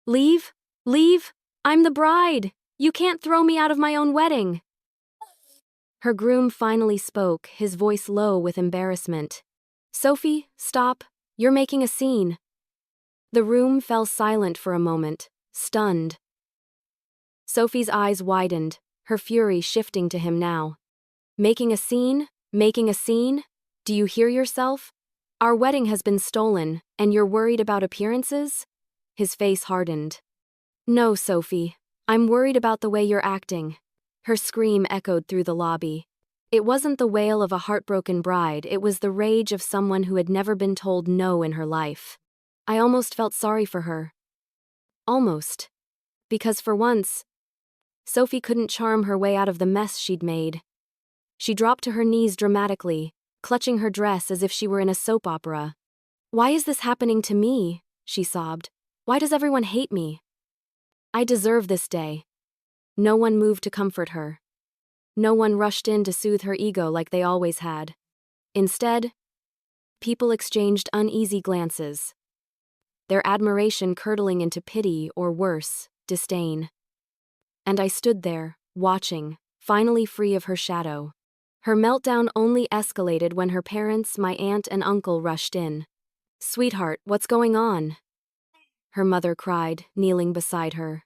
"Leave? Leave? I'm the bride! You can't throw me out of my own wedding!" Her groom finally spoke, his voice low with embarrassment. "Sophie, stop. You're making a scene." The room fell silent for a moment, stunned. Sophie's eyes widened, her fury shifting to him now. "Making a scene? Making a scene? Do you hear yourself? Our wedding has been stolen, and you're worried about appearances?" His face hardened. "No, Sophie. I'm worried about the way you're acting." Her scream echoed through the lobby. It wasn't the wail of a heartbroken bride, it was the rage of someone who had never been told no in her life. I almost felt sorry for her. Almost. Because for once, Sophie couldn't charm her way out of the mess she'd made. She dropped to her knees dramatically, clutching her dress as if she were in a soap opera. "Why is this happening to me?" she sobbed. "Why does everyone hate me? I deserve this day." No one moved to comfort her. No one rushed in to soothe her ego like they always had. Instead, people exchanged uneasy glances, their admiration curdling into pity or worse, disdain. And I stood there, watching, finally free of her shadow. Her meltdown only escalated when her parents, my aunt and uncle, rushed in. "Sweetheart, what's going on?" her mother cried, kneeling beside her.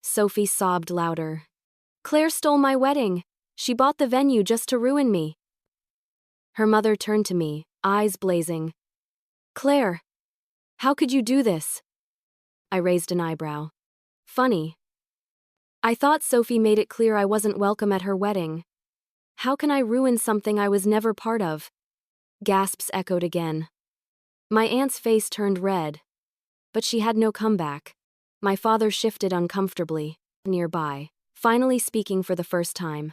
Sophie sobbed louder. "Claire stole my wedding. She bought the venue just to ruin me." Her mother turned to me, eyes blazing. Claire! How could you do this? I raised an eyebrow. Funny. I thought Sophie made it clear I wasn't welcome at her wedding. How can I ruin something I was never part of? Gasps echoed again. My aunt's face turned red, but she had no comeback. My father shifted uncomfortably, nearby, finally speaking for the first time.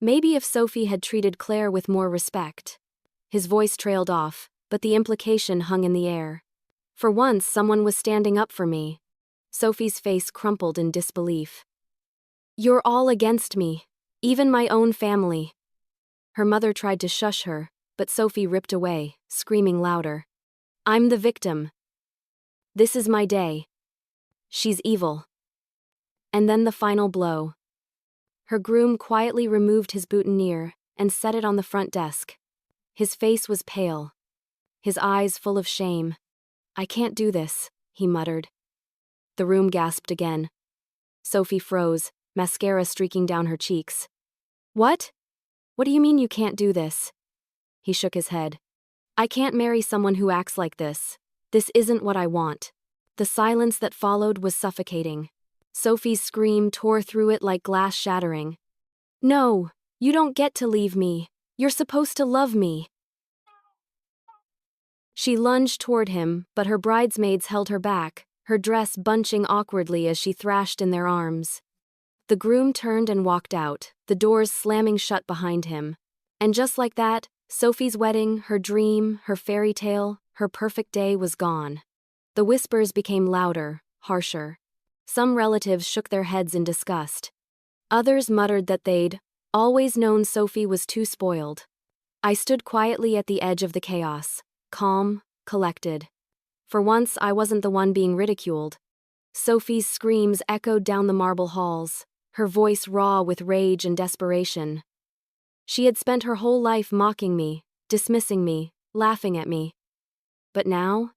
Maybe if Sophie had treated Claire with more respect. His voice trailed off, but the implication hung in the air. For once, someone was standing up for me. Sophie's face crumpled in disbelief. You're all against me, even my own family. Her mother tried to shush her, but Sophie ripped away, screaming louder. I'm the victim. This is my day. She's evil. And then the final blow. Her groom quietly removed his boutonniere and set it on the front desk. His face was pale, his eyes full of shame. I can't do this, he muttered. The room gasped again. Sophie froze, mascara streaking down her cheeks. What? What do you mean you can't do this? He shook his head. I can't marry someone who acts like this. This isn't what I want. The silence that followed was suffocating. Sophie's scream tore through it like glass shattering. No, you don't get to leave me. You're supposed to love me. She lunged toward him, but her bridesmaids held her back, her dress bunching awkwardly as she thrashed in their arms. The groom turned and walked out, the doors slamming shut behind him. And just like that, Sophie's wedding, her dream, her fairy tale, her perfect day was gone. The whispers became louder, harsher. Some relatives shook their heads in disgust. Others muttered that they'd always known Sophie was too spoiled. I stood quietly at the edge of the chaos, calm, collected. For once, I wasn't the one being ridiculed. Sophie's screams echoed down the marble halls, her voice raw with rage and desperation. She had spent her whole life mocking me, dismissing me, laughing at me. But now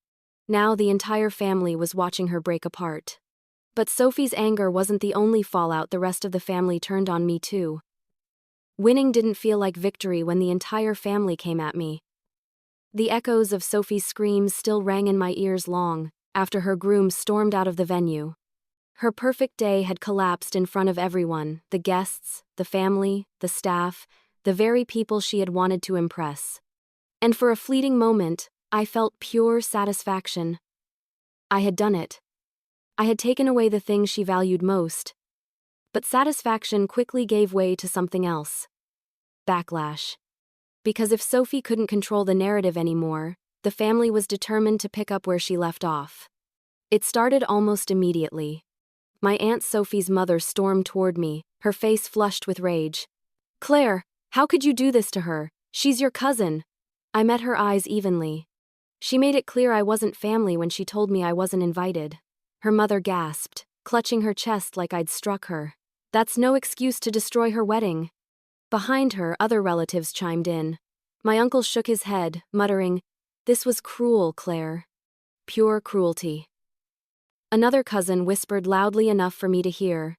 the entire family was watching her break apart. But Sophie's anger wasn't the only fallout. The rest of the family turned on me too. Winning didn't feel like victory when the entire family came at me. The echoes of Sophie's screams still rang in my ears long after her groom stormed out of the venue. Her perfect day had collapsed in front of everyone, the guests, the family, the staff, the very people she had wanted to impress. And for a fleeting moment, I felt pure satisfaction. I had done it. I had taken away the thing she valued most. But satisfaction quickly gave way to something else. Backlash. Because if Sophie couldn't control the narrative anymore, the family was determined to pick up where she left off. It started almost immediately. My Aunt Sophie's mother stormed toward me, her face flushed with rage. Claire, how could you do this to her? She's your cousin. I met her eyes evenly. She made it clear I wasn't family when she told me I wasn't invited. Her mother gasped, clutching her chest like I'd struck her. That's no excuse to destroy her wedding. Behind her, other relatives chimed in. My uncle shook his head, muttering, This was cruel, Claire. Pure cruelty. Another cousin whispered loudly enough for me to hear.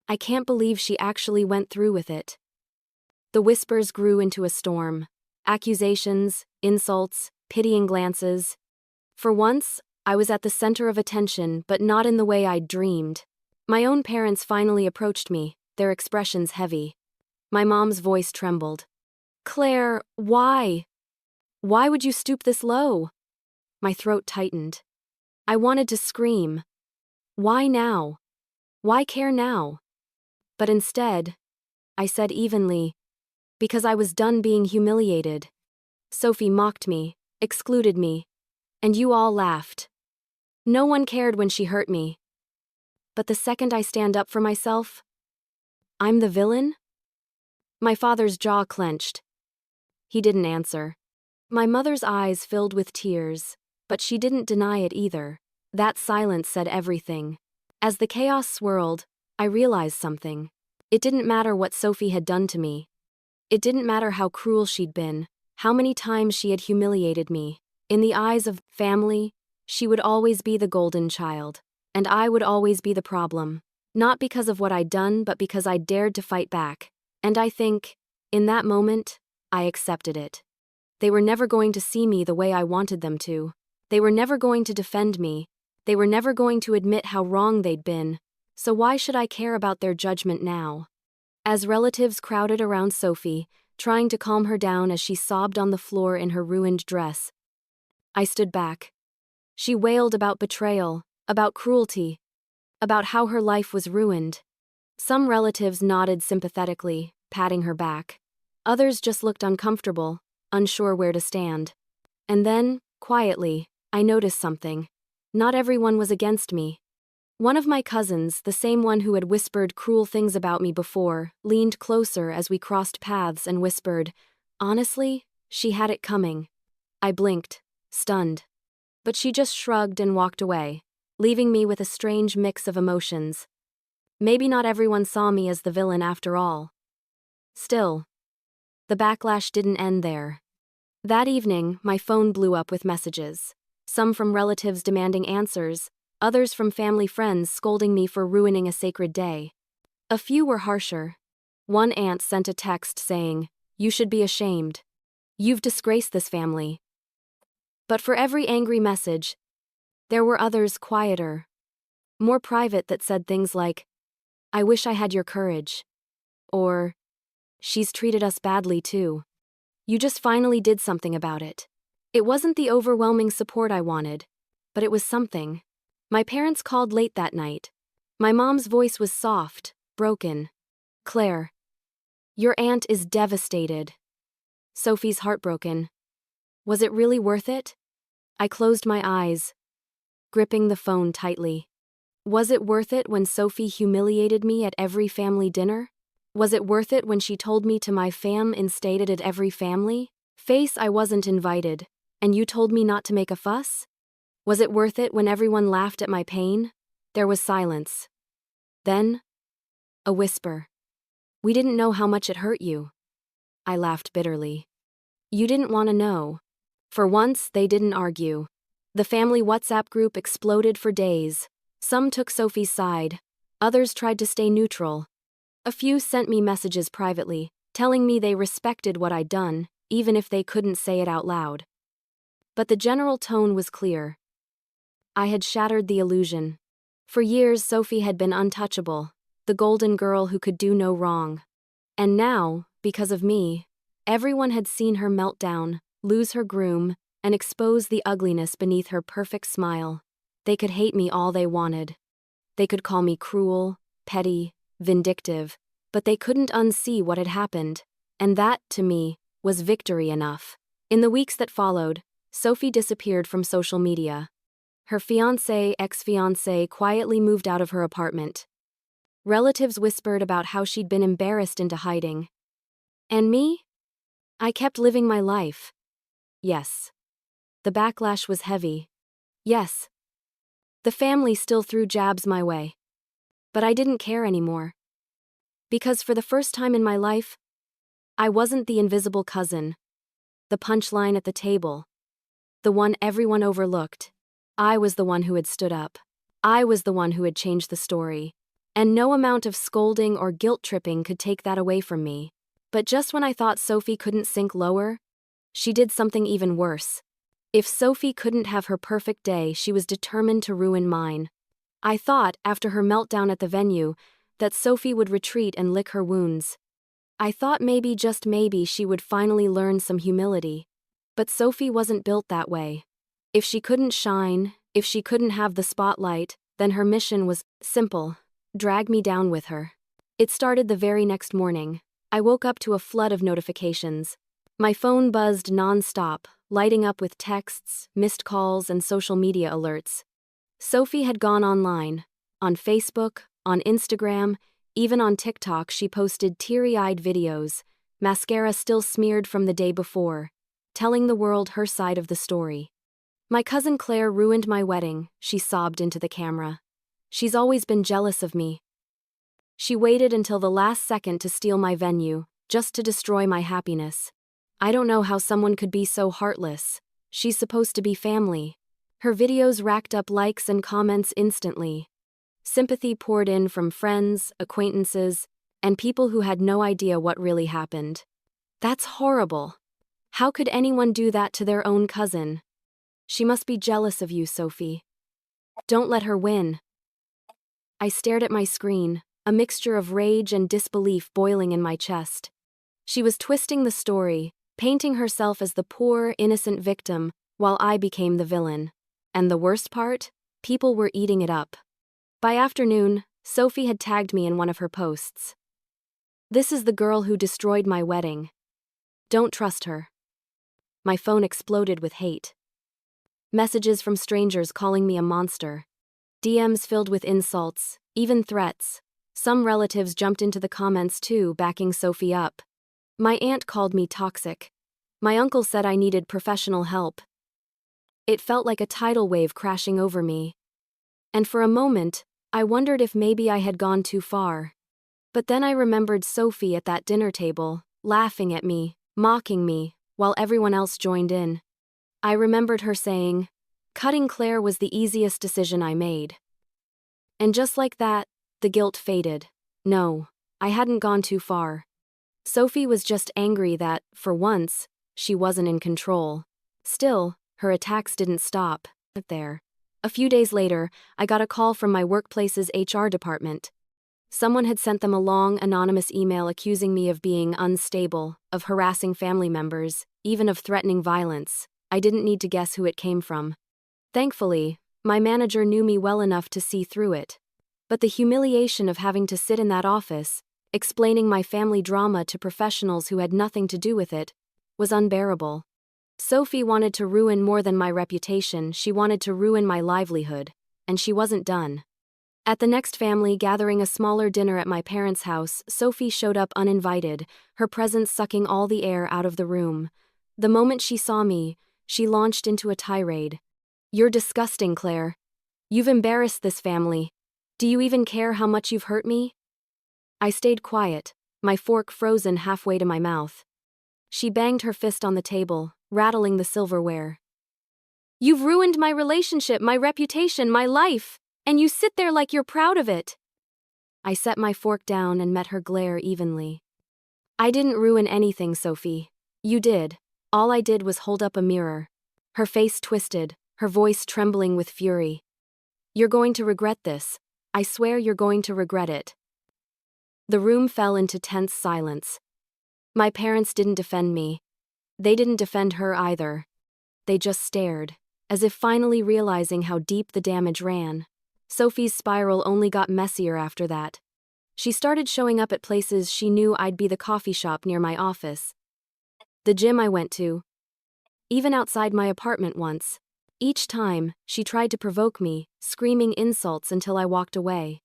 I can't believe she actually went through with it. The whispers grew into a storm. Accusations, insults, pitying glances. For once, I was at the center of attention, but not in the way I'd dreamed. My own parents finally approached me, their expressions heavy. My mom's voice trembled. Claire, why? Why would you stoop this low? My throat tightened. I wanted to scream. Why now? Why care now? But instead, I said evenly, because I was done being humiliated. Sophie mocked me, excluded me, and you all laughed. No one cared when she hurt me. But the second I stand up for myself, I'm the villain? My father's jaw clenched. He didn't answer. My mother's eyes filled with tears, but she didn't deny it either. That silence said everything. As the chaos swirled, I realized something. It didn't matter what Sophie had done to me. It didn't matter how cruel she'd been, how many times she had humiliated me. In the eyes of family, she would always be the golden child, and I would always be the problem. Not because of what I'd done, but because I dared to fight back. And I think, in that moment, I accepted it. They were never going to see me the way I wanted them to. They were never going to defend me. They were never going to admit how wrong they'd been. So why should I care about their judgment now? As relatives crowded around Sophie, trying to calm her down as she sobbed on the floor in her ruined dress, I stood back. She wailed about betrayal, about cruelty, about how her life was ruined. Some relatives nodded sympathetically, patting her back. Others just looked uncomfortable, unsure where to stand. And then, quietly, I noticed something. Not everyone was against me. One of my cousins, the same one who had whispered cruel things about me before, leaned closer as we crossed paths and whispered, "Honestly, she had it coming." I blinked, stunned. But she just shrugged and walked away, leaving me with a strange mix of emotions. Maybe not everyone saw me as the villain after all. Still, the backlash didn't end there. That evening, my phone blew up with messages. Some from relatives demanding answers, others from family friends scolding me for ruining a sacred day. A few were harsher. One aunt sent a text saying, "You should be ashamed. You've disgraced this family." But for every angry message, there were others quieter, more private that said things like, "I wish I had your courage," or, "She's treated us badly too. You just finally did something about it." It wasn't the overwhelming support I wanted, but it was something. My parents called late that night. My mom's voice was soft, broken. "Claire, your aunt is devastated." Sophie's heartbroken. Was it really worth it? I closed my eyes, gripping the phone tightly. Was it worth it when Sophie humiliated me at every family dinner? Was it worth it when she told me to my fam and stated at every family face I wasn't invited, and you told me not to make a fuss? Was it worth it when everyone laughed at my pain? There was silence. Then, a whisper. "We didn't know how much it hurt you." I laughed bitterly. You didn't want to know. For once, they didn't argue. The family WhatsApp group exploded for days. Some took Sophie's side. Others tried to stay neutral. A few sent me messages privately, telling me they respected what I'd done, even if they couldn't say it out loud. But the general tone was clear. I had shattered the illusion. For years, Sophie had been untouchable, the golden girl who could do no wrong. And now, because of me, everyone had seen her melt down, lose her groom, and expose the ugliness beneath her perfect smile. They could hate me all they wanted. They could call me cruel, petty, vindictive, but they couldn't unsee what had happened, and that, to me, was victory enough. In the weeks that followed, Sophie disappeared from social media. Her fiancé, ex-fiancé quietly moved out of her apartment. Relatives whispered about how she'd been embarrassed into hiding. And me? I kept living my life. Yes. The backlash was heavy. Yes. The family still threw jabs my way. But I didn't care anymore. Because for the first time in my life, I wasn't the invisible cousin, the punchline at the table, the one everyone overlooked. I was the one who had stood up. I was the one who had changed the story. And no amount of scolding or guilt-tripping could take that away from me. But just when I thought Sophie couldn't sink lower, she did something even worse. If Sophie couldn't have her perfect day, she was determined to ruin mine. I thought, after her meltdown at the venue, that Sophie would retreat and lick her wounds. I thought maybe, just maybe, she would finally learn some humility. But Sophie wasn't built that way. If she couldn't shine, if she couldn't have the spotlight, then her mission was simple: drag me down with her. It started the very next morning. I woke up to a flood of notifications. My phone buzzed non-stop, lighting up with texts, missed calls, and social media alerts. Sophie had gone online. On Facebook, on Instagram, even on TikTok, she posted teary-eyed videos, mascara still smeared from the day before, telling the world her side of the story. "My cousin Claire ruined my wedding," she sobbed into the camera. "She's always been jealous of me. She waited until the last second to steal my venue, just to destroy my happiness. I don't know how someone could be so heartless. She's supposed to be family." Her videos racked up likes and comments instantly. Sympathy poured in from friends, acquaintances, and people who had no idea what really happened. "That's horrible. How could anyone do that to their own cousin? She must be jealous of you, Sophie. Don't let her win. I stared at my screen, a mixture of rage and disbelief boiling in my chest. She was twisting the story, painting herself as the poor, innocent victim, while I became the villain. And the worst part? People were eating it up. By afternoon, Sophie had tagged me in one of her posts. "This is the girl who destroyed my wedding. Don't trust her." My phone exploded with hate. Messages from strangers calling me a monster. DMs filled with insults, even threats. Some relatives jumped into the comments too, backing Sophie up. My aunt called me toxic. My uncle said I needed professional help. It felt like a tidal wave crashing over me. And for a moment, I wondered if maybe I had gone too far. But then I remembered Sophie at that dinner table, laughing at me, mocking me, while everyone else joined in. I remembered her saying, "Cutting Claire was the easiest decision I made." And just like that, the guilt faded. No, I hadn't gone too far. Sophie was just angry that, for once, she wasn't in control. Still, her attacks didn't stop there. A few days later, I got a call from my workplace's HR department. Someone had sent them a long, anonymous email accusing me of being unstable, of harassing family members, even of threatening violence. I didn't need to guess who it came from. Thankfully, my manager knew me well enough to see through it. But the humiliation of having to sit in that office, explaining my family drama to professionals who had nothing to do with it, was unbearable. Sophie wanted to ruin more than my reputation, she wanted to ruin my livelihood, and she wasn't done. At the next family gathering, a smaller dinner at my parents' house, Sophie showed up uninvited, her presence sucking all the air out of the room. The moment she saw me, she launched into a tirade. "You're disgusting, Claire. You've embarrassed this family. Do you even care how much you've hurt me?" I stayed quiet, my fork frozen halfway to my mouth. She banged her fist on the table, rattling the silverware. "You've ruined my relationship, my reputation, my life, and you sit there like you're proud of it." I set my fork down and met her glare evenly. "I didn't ruin anything, Sophie. You did. All I did was hold up a mirror." Her face twisted, her voice trembling with fury. "You're going to regret this. I swear you're going to regret it." The room fell into tense silence. My parents didn't defend me. They didn't defend her either. They just stared, as if finally realizing how deep the damage ran. Sophie's spiral only got messier after that. She started showing up at places she knew I'd be: the coffee shop near my office, the gym I went to, even outside my apartment once. Each time, she tried to provoke me, screaming insults until I walked away.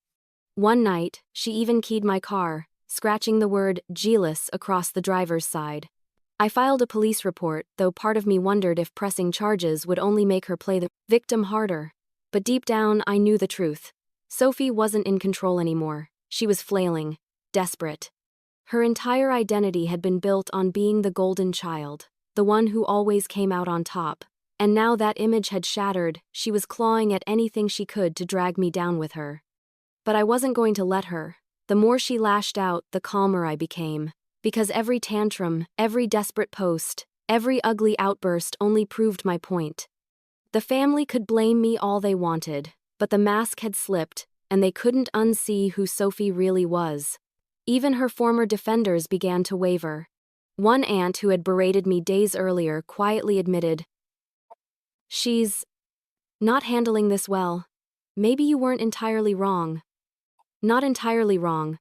One night, she even keyed my car, scratching the word "jealous" across the driver's side. I filed a police report, though part of me wondered if pressing charges would only make her play the victim harder. But deep down, I knew the truth. Sophie wasn't in control anymore. She was flailing, desperate. Her entire identity had been built on being the golden child, the one who always came out on top. And now that image had shattered, she was clawing at anything she could to drag me down with her. But I wasn't going to let her. The more she lashed out, the calmer I became. Because every tantrum, every desperate post, every ugly outburst only proved my point. The family could blame me all they wanted, but the mask had slipped, and they couldn't unsee who Sophie really was. Even her former defenders began to waver. One aunt who had berated me days earlier quietly admitted, "She's not handling this well. Maybe you weren't entirely wrong." Not entirely wrong.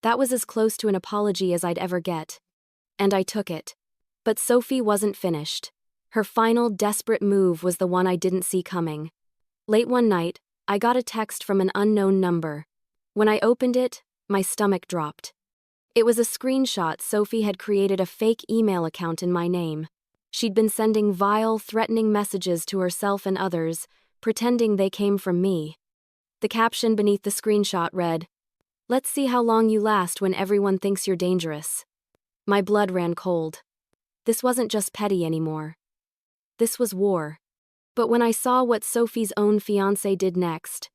That was as close to an apology as I'd ever get. And I took it. But Sophie wasn't finished. Her final, desperate move was the one I didn't see coming. Late one night, I got a text from an unknown number. When I opened it, my stomach dropped. It was a screenshot. Sophie had created a fake email account in my name. She'd been sending vile, threatening messages to herself and others, pretending they came from me. The caption beneath the screenshot read, "Let's see how long you last when everyone thinks you're dangerous." My blood ran cold. This wasn't just petty anymore. This was war. But when I saw what Sophie's own fiancé did next,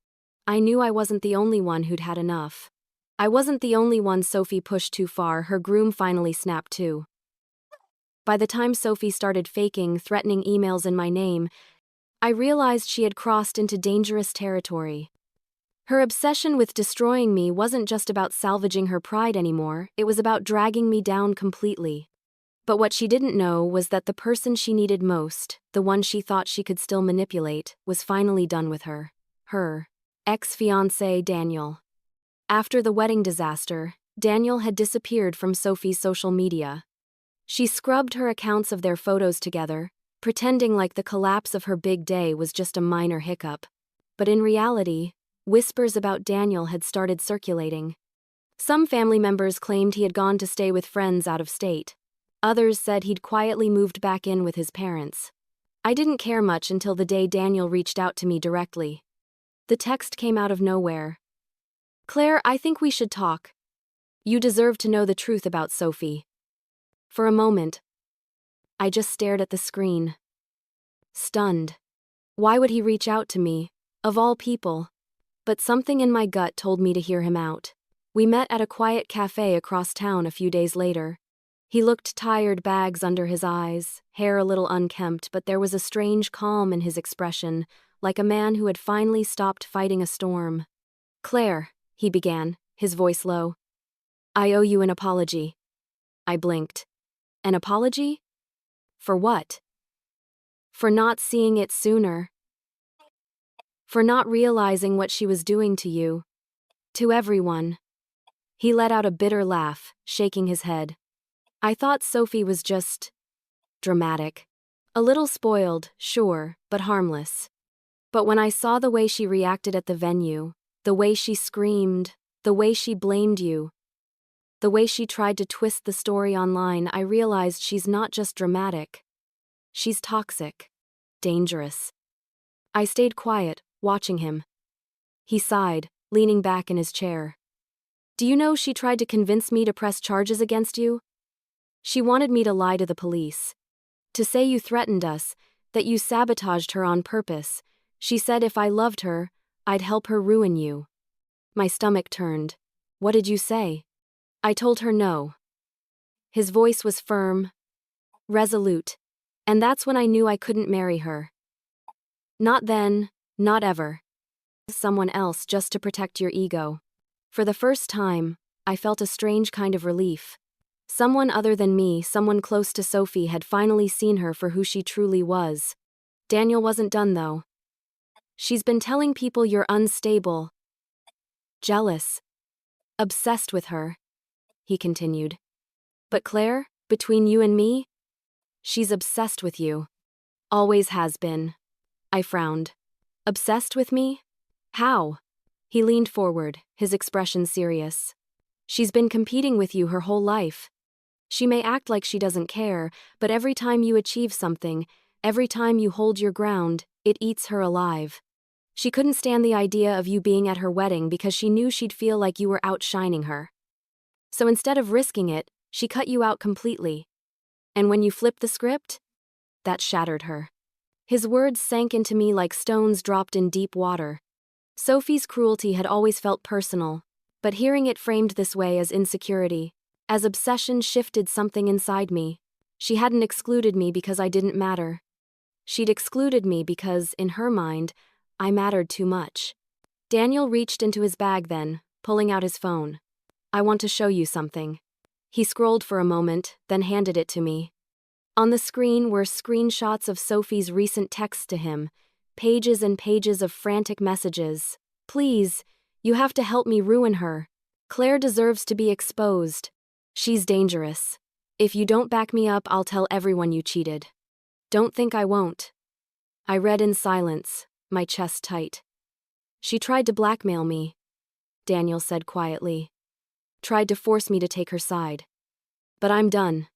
I knew I wasn't the only one who'd had enough. I wasn't the only one Sophie pushed too far. Her groom finally snapped too. By the time Sophie started faking, threatening emails in my name, I realized she had crossed into dangerous territory. Her obsession with destroying me wasn't just about salvaging her pride anymore, it was about dragging me down completely. But what she didn't know was that the person she needed most, the one she thought she could still manipulate, was finally done with her. Her ex-fiancé, Daniel. After the wedding disaster, Daniel had disappeared from Sophie's social media. She scrubbed her accounts of their photos together, pretending like the collapse of her big day was just a minor hiccup. But in reality, whispers about Daniel had started circulating. Some family members claimed he had gone to stay with friends out of state. Others said he'd quietly moved back in with his parents. I didn't care much until the day Daniel reached out to me directly. The text came out of nowhere. "Claire, I think we should talk. You deserve to know the truth about Sophie." For a moment, I just stared at the screen. Stunned. Why would he reach out to me, of all people? But something in my gut told me to hear him out. We met at a quiet cafe across town a few days later. He looked tired, bags under his eyes, hair a little unkempt, but there was a strange calm in his expression, like a man who had finally stopped fighting a storm. "Claire," he began, his voice low. "I owe you an apology." I blinked. An apology? For what? For not seeing it sooner. For not realizing what she was doing to you. To everyone. He let out a bitter laugh, shaking his head. I thought Sophie was just dramatic. A little spoiled, sure, but harmless. But when I saw the way she reacted at the venue, the way she screamed, the way she blamed you, the way she tried to twist the story online, I realized she's not just dramatic. She's toxic. Dangerous. I stayed quiet, watching him. He sighed, leaning back in his chair. "Do you know she tried to convince me to press charges against you? She wanted me to lie to the police. To say you threatened us, that you sabotaged her on purpose. She said if I loved her, I'd help her ruin you." My stomach turned. "What did you say?" I told her no. His voice was firm, resolute, and that's when I knew I couldn't marry her. Not then, not ever. Someone else just to protect your ego. For the first time, I felt a strange kind of relief. Someone other than me, someone close to Sophie, had finally seen her for who she truly was. Daniel wasn't done though. "She's been telling people you're unstable, jealous, obsessed with her," he continued. "But Claire, between you and me, she's obsessed with you. Always has been." I frowned. "Obsessed with me? How?" He leaned forward, his expression serious. "She's been competing with you her whole life. She may act like she doesn't care, but every time you achieve something, every time you hold your ground, it eats her alive. She couldn't stand the idea of you being at her wedding because she knew she'd feel like you were outshining her. So instead of risking it, she cut you out completely. And when you flipped the script, that shattered her." His words sank into me like stones dropped in deep water. Sophie's cruelty had always felt personal, but hearing it framed this way as insecurity, as obsession, shifted something inside me. She hadn't excluded me because I didn't matter. She'd excluded me because, in her mind, I mattered too much. Daniel reached into his bag then, pulling out his phone. "I want to show you something." He scrolled for a moment, then handed it to me. On the screen were screenshots of Sophie's recent texts to him, pages and pages of frantic messages. "Please, you have to help me ruin her. Claire deserves to be exposed. She's dangerous. If you don't back me up, I'll tell everyone you cheated." "Don't think I won't." I read in silence, my chest tight. "She tried to blackmail me," Daniel said quietly. "Tried to force me to take her side. But I'm done.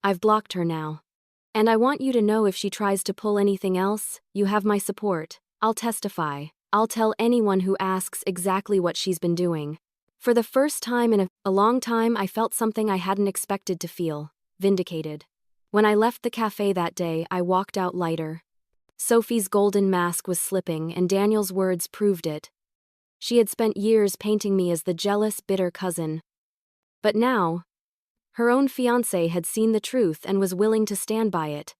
I've blocked her now. And I want you to know if she tries to pull anything else, you have my support. I'll testify. I'll tell anyone who asks exactly what she's been doing." For the first time in a long time, I felt something I hadn't expected to feel, vindicated. When I left the cafe that day, I walked out lighter. Sophie's golden mask was slipping, and Daniel's words proved it. She had spent years painting me as the jealous, bitter cousin. But now, Her own fiancé had seen the truth and was willing to stand by it.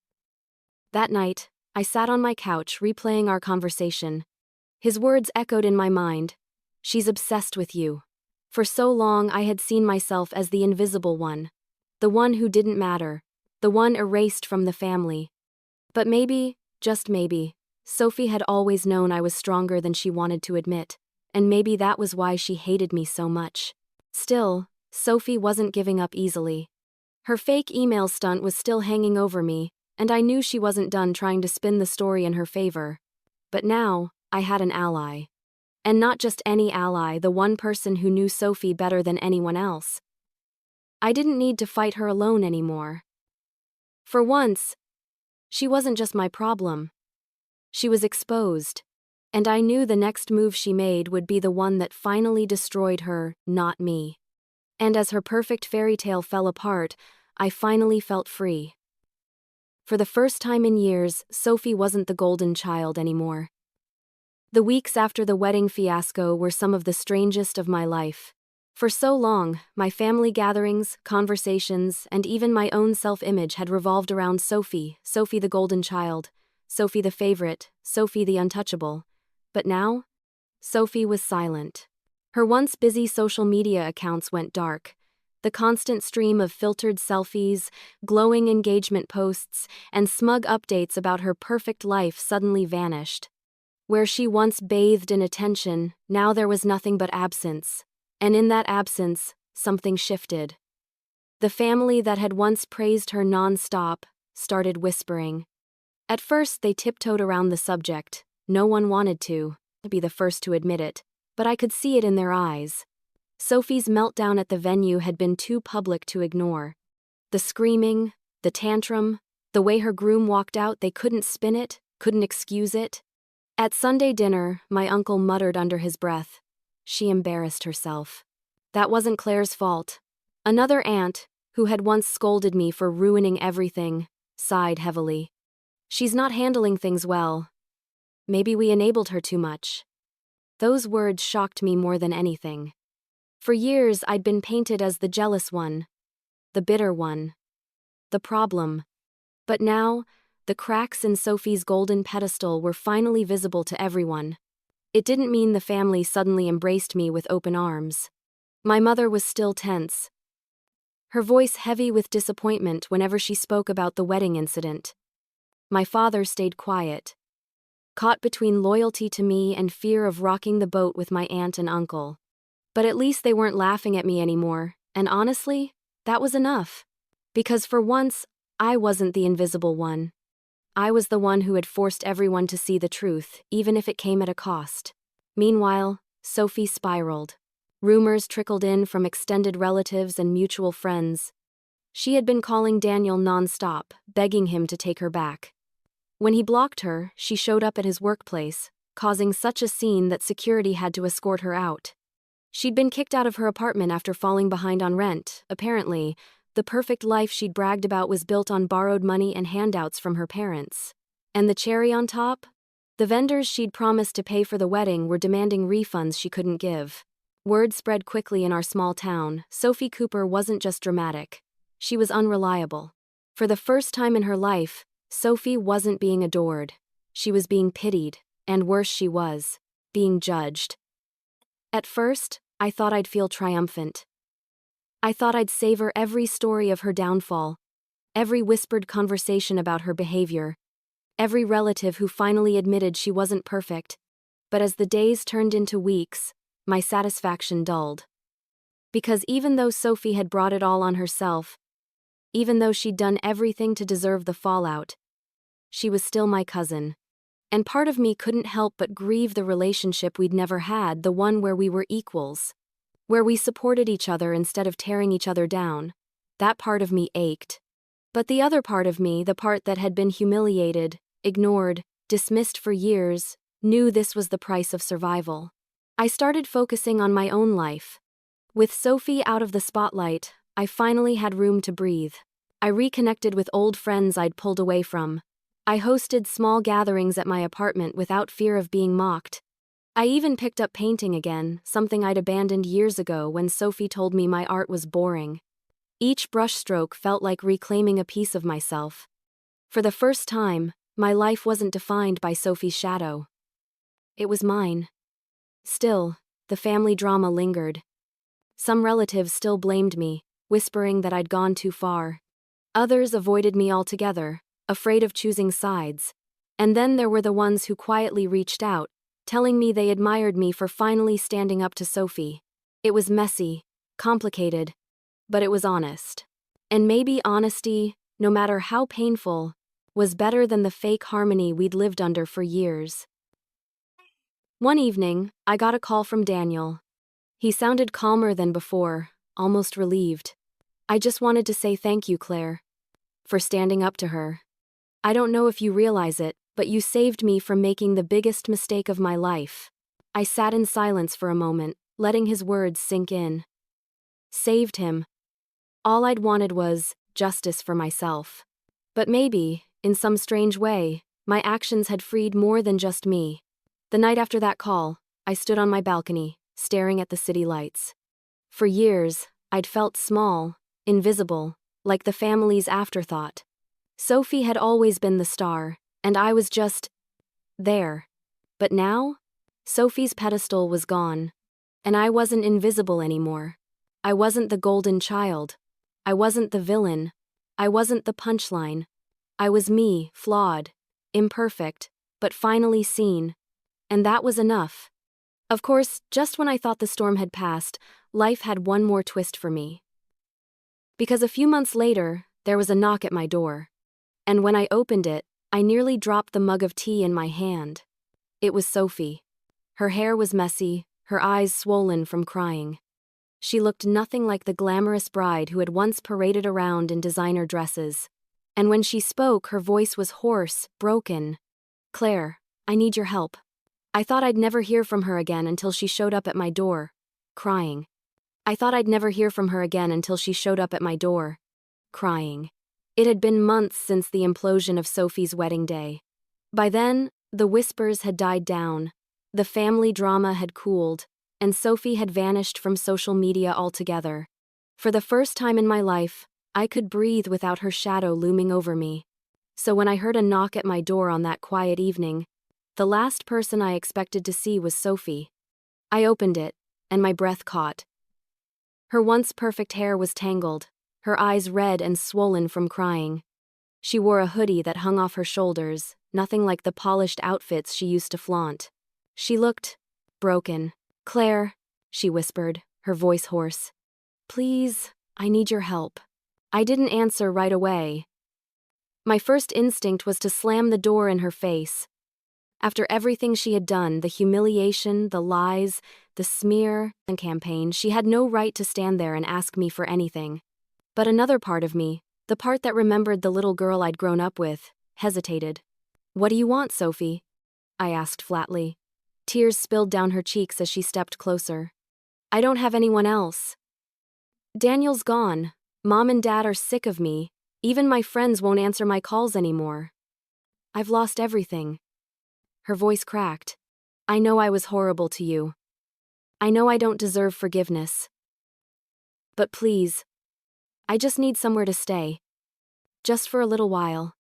That night, I sat on my couch replaying our conversation. His words echoed in my mind. She's obsessed with you. For so long I had seen myself as the invisible one. The one who didn't matter. The one erased from the family. But maybe, just maybe, Sophie had always known I was stronger than she wanted to admit, and maybe that was why she hated me so much. Still, Sophie wasn't giving up easily. Her fake email stunt was still hanging over me, and I knew she wasn't done trying to spin the story in her favor. But now, I had an ally. And not just any ally, the one person who knew Sophie better than anyone else. I didn't need to fight her alone anymore. For once, she wasn't just my problem. She was exposed, and I knew the next move she made would be the one that finally destroyed her, not me. And as her perfect fairy tale fell apart, I finally felt free. For the first time in years, Sophie wasn't the golden child anymore. The weeks after the wedding fiasco were some of the strangest of my life. For so long, my family gatherings, conversations, and even my own self-image had revolved around Sophie, Sophie the golden child, Sophie the favorite, Sophie the untouchable. But now, Sophie was silent. Her once busy social media accounts went dark. The constant stream of filtered selfies, glowing engagement posts, and smug updates about her perfect life suddenly vanished. Where she once bathed in attention, now there was nothing but absence. And in that absence, something shifted. The family that had once praised her non-stop started whispering. At first they tiptoed around the subject. No one wanted to be the first to admit it, but I could see it in their eyes. Sophie's meltdown at the venue had been too public to ignore. The screaming, the tantrum, the way her groom walked out, they couldn't spin it, couldn't excuse it. At Sunday dinner, my uncle muttered under his breath, "She embarrassed herself." That wasn't Claire's fault. Another aunt, who had once scolded me for ruining everything, sighed heavily. "She's not handling things well. Maybe we enabled her too much." Those words shocked me more than anything. For years I'd been painted as the jealous one, the bitter one, the problem. But now, the cracks in Sophie's golden pedestal were finally visible to everyone. It didn't mean the family suddenly embraced me with open arms. My mother was still tense, her voice heavy with disappointment whenever she spoke about the wedding incident. My father stayed quiet, caught between loyalty to me and fear of rocking the boat with my aunt and uncle. But at least they weren't laughing at me anymore, and honestly, that was enough. Because for once, I wasn't the invisible one. I was the one who had forced everyone to see the truth, even if it came at a cost. Meanwhile, Sophie spiraled. Rumors trickled in from extended relatives and mutual friends. She had been calling Daniel nonstop, begging him to take her back. When he blocked her, she showed up at his workplace, causing such a scene that security had to escort her out. She'd been kicked out of her apartment after falling behind on rent. Apparently, the perfect life she'd bragged about was built on borrowed money and handouts from her parents. And the cherry on top? The vendors she'd promised to pay for the wedding were demanding refunds she couldn't give. Word spread quickly in our small town. Sophie Cooper wasn't just dramatic. She was unreliable. For the first time in her life, Sophie wasn't being adored. She was being pitied, and worse, she was being judged. At first, I thought I'd feel triumphant. I thought I'd savor every story of her downfall, every whispered conversation about her behavior, every relative who finally admitted she wasn't perfect. But as the days turned into weeks, my satisfaction dulled. Because even though Sophie had brought it all on herself, even though she'd done everything to deserve the fallout, she was still my cousin. And part of me couldn't help but grieve the relationship we'd never had, the one where we were equals, where we supported each other instead of tearing each other down. That part of me ached. But the other part of me, the part that had been humiliated, ignored, dismissed for years, knew this was the price of survival. I started focusing on my own life. With Sophie out of the spotlight, I finally had room to breathe. I reconnected with old friends I'd pulled away from. I hosted small gatherings at my apartment without fear of being mocked. I even picked up painting again, something I'd abandoned years ago when Sophie told me my art was boring. Each brushstroke felt like reclaiming a piece of myself. For the first time, my life wasn't defined by Sophie's shadow. It was mine. Still, the family drama lingered. Some relatives still blamed me, whispering that I'd gone too far. Others avoided me altogether, afraid of choosing sides. And then there were the ones who quietly reached out, telling me they admired me for finally standing up to Sophie. It was messy, complicated, but it was honest. And maybe honesty, no matter how painful, was better than the fake harmony we'd lived under for years. One evening, I got a call from Daniel. He sounded calmer than before, almost relieved. I just wanted to say thank you, Claire, for standing up to her. I don't know if you realize it, but you saved me from making the biggest mistake of my life. I sat in silence for a moment, letting his words sink in. Saved him. All I'd wanted was justice for myself. But maybe, in some strange way, my actions had freed more than just me. The night after that call, I stood on my balcony, staring at the city lights. For years, I'd felt small, invisible, like the family's afterthought. Sophie had always been the star, and I was just there. But now, Sophie's pedestal was gone, and I wasn't invisible anymore. I wasn't the golden child. I wasn't the villain. I wasn't the punchline. I was me, flawed, imperfect, but finally seen. And that was enough. Of course, just when I thought the storm had passed, life had one more twist for me. Because a few months later, there was a knock at my door. And when I opened it, I nearly dropped the mug of tea in my hand. It was Sophie. Her hair was messy, her eyes swollen from crying. She looked nothing like the glamorous bride who had once paraded around in designer dresses. And when she spoke, her voice was hoarse, broken. "Claire, I need your help." I thought I'd never hear from her again until she showed up at my door, crying. I thought I'd never hear from her again until she showed up at my door, crying. It had been months since the implosion of Sophie's wedding day. By then, the whispers had died down, the family drama had cooled, and Sophie had vanished from social media altogether. For the first time in my life, I could breathe without her shadow looming over me. So when I heard a knock at my door on that quiet evening, the last person I expected to see was Sophie. I opened it, and my breath caught. Her once perfect hair was tangled, her eyes red and swollen from crying. She wore a hoodie that hung off her shoulders, nothing like the polished outfits she used to flaunt. She looked broken. "Claire," she whispered, her voice hoarse. "Please, I need your help." I didn't answer right away. My first instinct was to slam the door in her face. After everything she had done, the humiliation, the lies, the smear and campaign, she had no right to stand there and ask me for anything. But another part of me, the part that remembered the little girl I'd grown up with, hesitated. "What do you want, Sophie?" I asked flatly. Tears spilled down her cheeks as she stepped closer. "I don't have anyone else. Daniel's gone. Mom and Dad are sick of me. Even my friends won't answer my calls anymore. I've lost everything." Her voice cracked. "I know I was horrible to you. I know I don't deserve forgiveness. But please, I just need somewhere to stay. Just for a little while."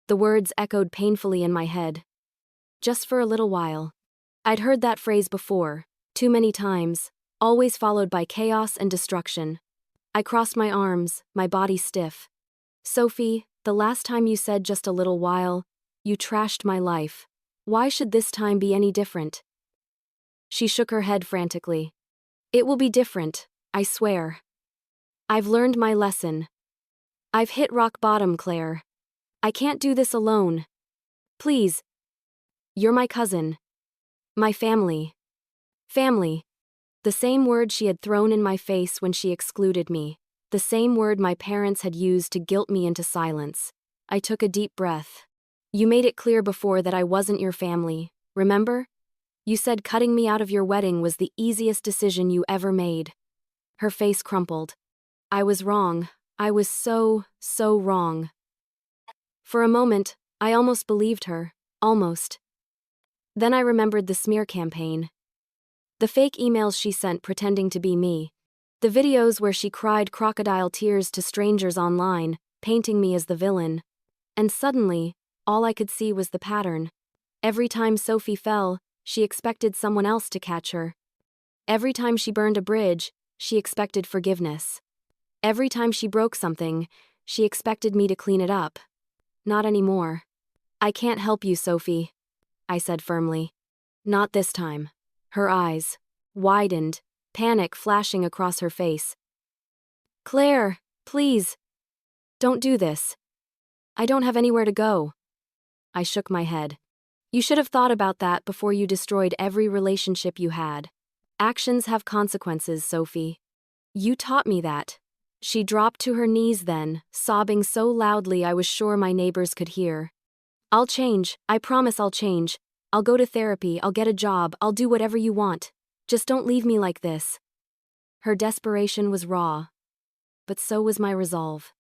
The words echoed painfully in my head. Just for a little while. I'd heard that phrase before, too many times, always followed by chaos and destruction. I crossed my arms, my body stiff. "Sophie, the last time you said just a little while, you trashed my life. Why should this time be any different?" She shook her head frantically. "It will be different, I swear. I've learned my lesson. I've hit rock bottom, Claire. I can't do this alone. Please. You're my cousin. My family." Family. The same word she had thrown in my face when she excluded me. The same word my parents had used to guilt me into silence. I took a deep breath. "You made it clear before that I wasn't your family, remember? You said cutting me out of your wedding was the easiest decision you ever made." Her face crumpled. I was wrong. I was so wrong. For a moment, I almost believed her. Almost. Then I remembered the smear campaign. The fake emails she sent pretending to be me. The videos where she cried crocodile tears to strangers online, painting me as the villain. And suddenly, all I could see was the pattern. Every time Sophie fell, she expected someone else to catch her. Every time she burned a bridge, she expected forgiveness. Every time she broke something, she expected me to clean it up. Not anymore. I can't help you, Sophie, I said firmly. Not this time. Her eyes widened, panic flashing across her face. Claire, please. Don't do this. I don't have anywhere to go. I shook my head. You should have thought about that before you destroyed every relationship you had. Actions have consequences, Sophie. You taught me that. She dropped to her knees then, sobbing so loudly I was sure my neighbors could hear. I'll change, I promise I'll change. I'll go to therapy, I'll get a job, I'll do whatever you want. Just don't leave me like this. Her desperation was raw, but so was my resolve.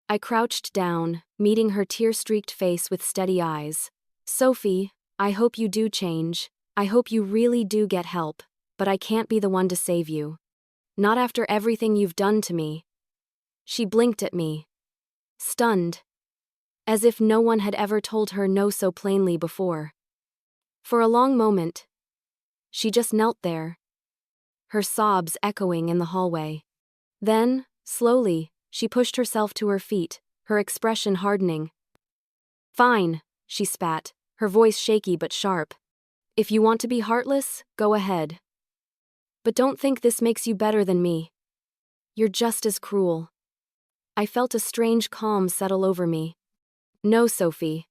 I crouched down, meeting her tear-streaked face with steady eyes. Sophie, I hope you do change. I hope you really do get help, but I can't be the one to save you. Not after everything you've done to me. She blinked at me, stunned, as if no one had ever told her no so plainly before. For a long moment, she just knelt there, her sobs echoing in the hallway. Then, slowly, she pushed herself to her feet, her expression hardening. Fine, she spat, her voice shaky but sharp. If you want to be heartless, go ahead. But don't think this makes you better than me. You're just as cruel. I felt a strange calm settle over me. No, Sophie.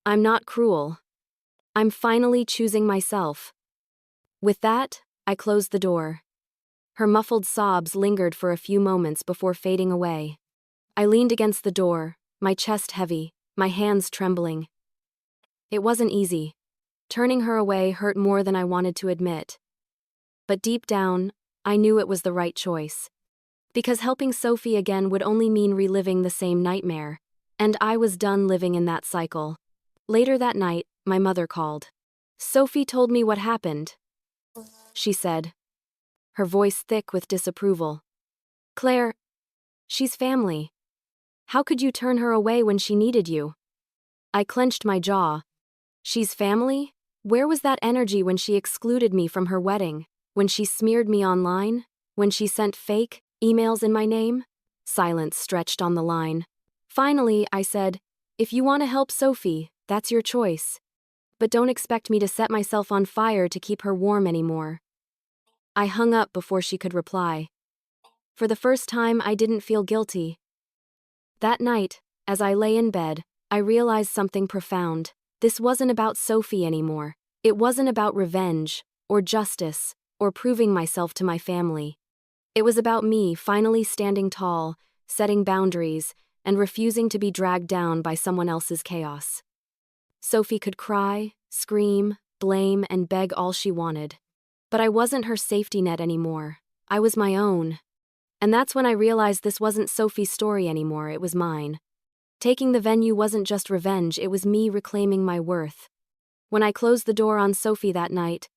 I'm not cruel. I'm finally choosing myself. With that, I closed the door. Her muffled sobs lingered for a few moments before fading away. I leaned against the door, my chest heavy, my hands trembling. It wasn't easy. Turning her away hurt more than I wanted to admit. But deep down, I knew it was the right choice. Because helping Sophie again would only mean reliving the same nightmare, and I was done living in that cycle. Later that night, my mother called. Sophie told me what happened, she said, her voice thick with disapproval. Claire, she's family. How could you turn her away when she needed you? I clenched my jaw. She's family? Where was that energy when she excluded me from her wedding? When she smeared me online? When she sent fake emails in my name? Silence stretched on the line. Finally, I said, if you want to help Sophie, that's your choice. But don't expect me to set myself on fire to keep her warm anymore. I hung up before she could reply. For the first time, I didn't feel guilty. That night, as I lay in bed, I realized something profound. This wasn't about Sophie anymore. It wasn't about revenge, or justice, or proving myself to my family. It was about me finally standing tall, setting boundaries, and refusing to be dragged down by someone else's chaos. Sophie could cry, scream, blame, and beg all she wanted. But I wasn't her safety net anymore. I was my own. And that's when I realized this wasn't Sophie's story anymore, it was mine. Taking the venue wasn't just revenge, it was me reclaiming my worth. When I closed the door on Sophie that night,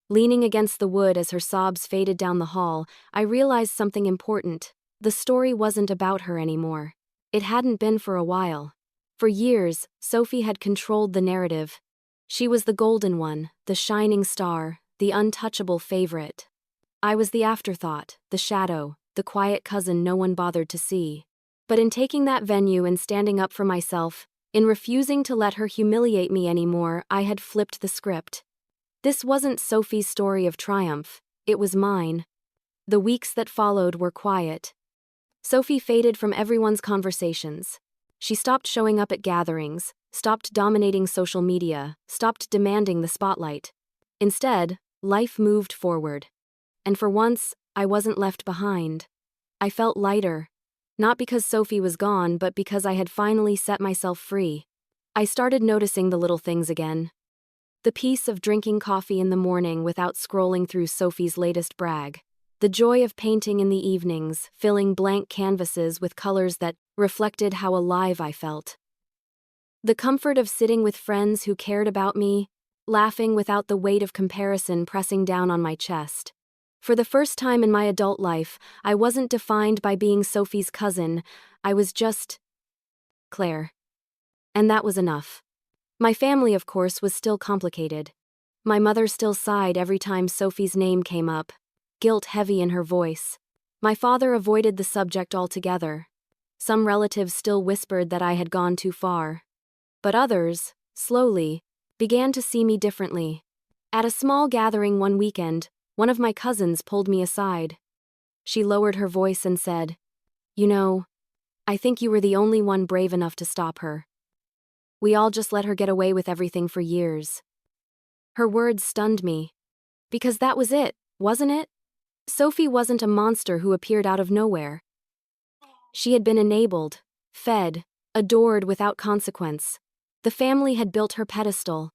leaning against the wood as her sobs faded down the hall, I realized something important. The story wasn't about her anymore. It hadn't been for a while. For years, Sophie had controlled the narrative. She was the golden one, the shining star, the untouchable favorite. I was the afterthought, the shadow, the quiet cousin no one bothered to see. But in taking that venue and standing up for myself, in refusing to let her humiliate me anymore, I had flipped the script. This wasn't Sophie's story of triumph, it was mine. The weeks that followed were quiet. Sophie faded from everyone's conversations. She stopped showing up at gatherings, stopped dominating social media, stopped demanding the spotlight. Instead, life moved forward. And for once, I wasn't left behind. I felt lighter. Not because Sophie was gone, but because I had finally set myself free. I started noticing the little things again. The peace of drinking coffee in the morning without scrolling through Sophie's latest brag. The joy of painting in the evenings, filling blank canvases with colors that reflected how alive I felt. The comfort of sitting with friends who cared about me, laughing without the weight of comparison pressing down on my chest. For the first time in my adult life, I wasn't defined by being Sophie's cousin, I was just Claire. And that was enough. My family, of course, was still complicated. My mother still sighed every time Sophie's name came up, guilt heavy in her voice. My father avoided the subject altogether. Some relatives still whispered that I had gone too far. But others, slowly, began to see me differently. At a small gathering one weekend, one of my cousins pulled me aside. She lowered her voice and said, "You know, I think you were the only one brave enough to stop her. We all just let her get away with everything for years." Her words stunned me. Because that was it, wasn't it? Sophie wasn't a monster who appeared out of nowhere. She had been enabled, fed, adored without consequence. The family had built her pedestal.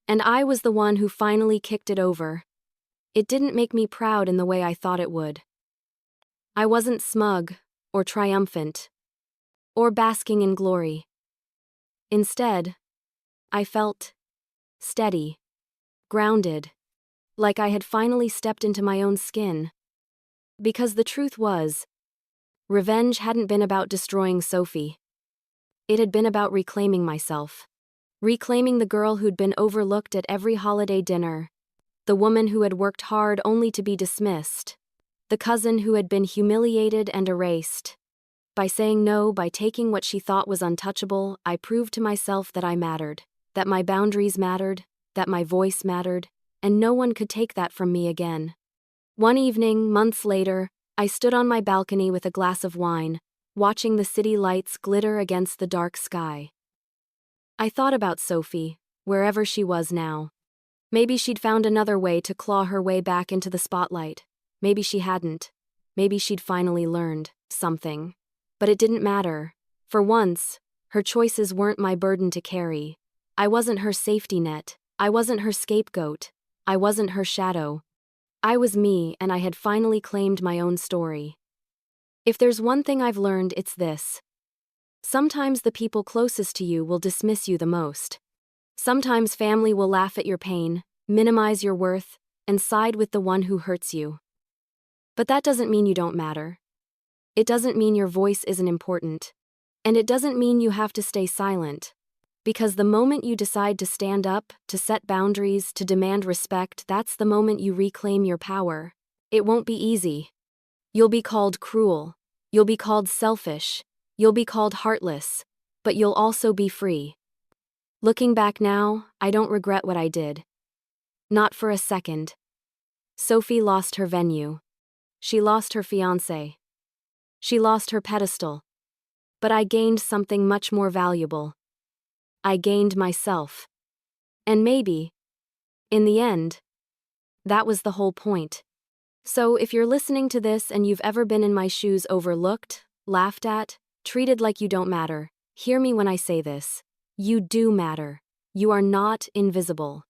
And I was the one who finally kicked it over. It didn't make me proud in the way I thought it would. I wasn't smug, or triumphant, or basking in glory. Instead, I felt steady, grounded, like I had finally stepped into my own skin. Because the truth was, revenge hadn't been about destroying Sophie. It had been about reclaiming myself. Reclaiming the girl who'd been overlooked at every holiday dinner. The woman who had worked hard only to be dismissed. The cousin who had been humiliated and erased. By saying no, by taking what she thought was untouchable, I proved to myself that I mattered. That my boundaries mattered, that my voice mattered, and no one could take that from me again. One evening, months later, I stood on my balcony with a glass of wine, watching the city lights glitter against the dark sky. I thought about Sophie, wherever she was now. Maybe she'd found another way to claw her way back into the spotlight. Maybe she hadn't. Maybe she'd finally learned something. But it didn't matter. For once, her choices weren't my burden to carry. I wasn't her safety net. I wasn't her scapegoat. I wasn't her shadow. I was me, and I had finally claimed my own story. If there's one thing I've learned, it's this. Sometimes the people closest to you will dismiss you the most. Sometimes family will laugh at your pain, minimize your worth, and side with the one who hurts you. But that doesn't mean you don't matter. It doesn't mean your voice isn't important. And it doesn't mean you have to stay silent. Because the moment you decide to stand up, to set boundaries, to demand respect, that's the moment you reclaim your power. It won't be easy. You'll be called cruel. You'll be called selfish. You'll be called heartless. But you'll also be free. Looking back now, I don't regret what I did. Not for a second. Sophie lost her venue. She lost her fiancé. She lost her pedestal. But I gained something much more valuable. I gained myself. And maybe, in the end, that was the whole point. So if you're listening to this and you've ever been in my shoes, overlooked, laughed at, treated like you don't matter, hear me when I say this. You do matter. You are not invisible.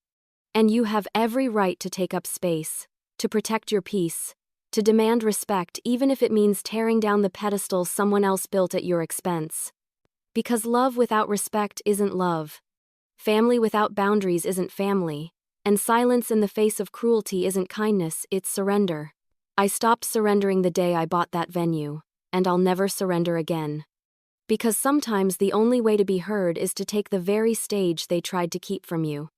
And you have every right to take up space, to protect your peace, to demand respect even if it means tearing down the pedestal someone else built at your expense. Because love without respect isn't love. Family without boundaries isn't family. And silence in the face of cruelty isn't kindness, it's surrender. I stopped surrendering the day I bought that venue, and I'll never surrender again. Because sometimes the only way to be heard is to take the very stage they tried to keep from you.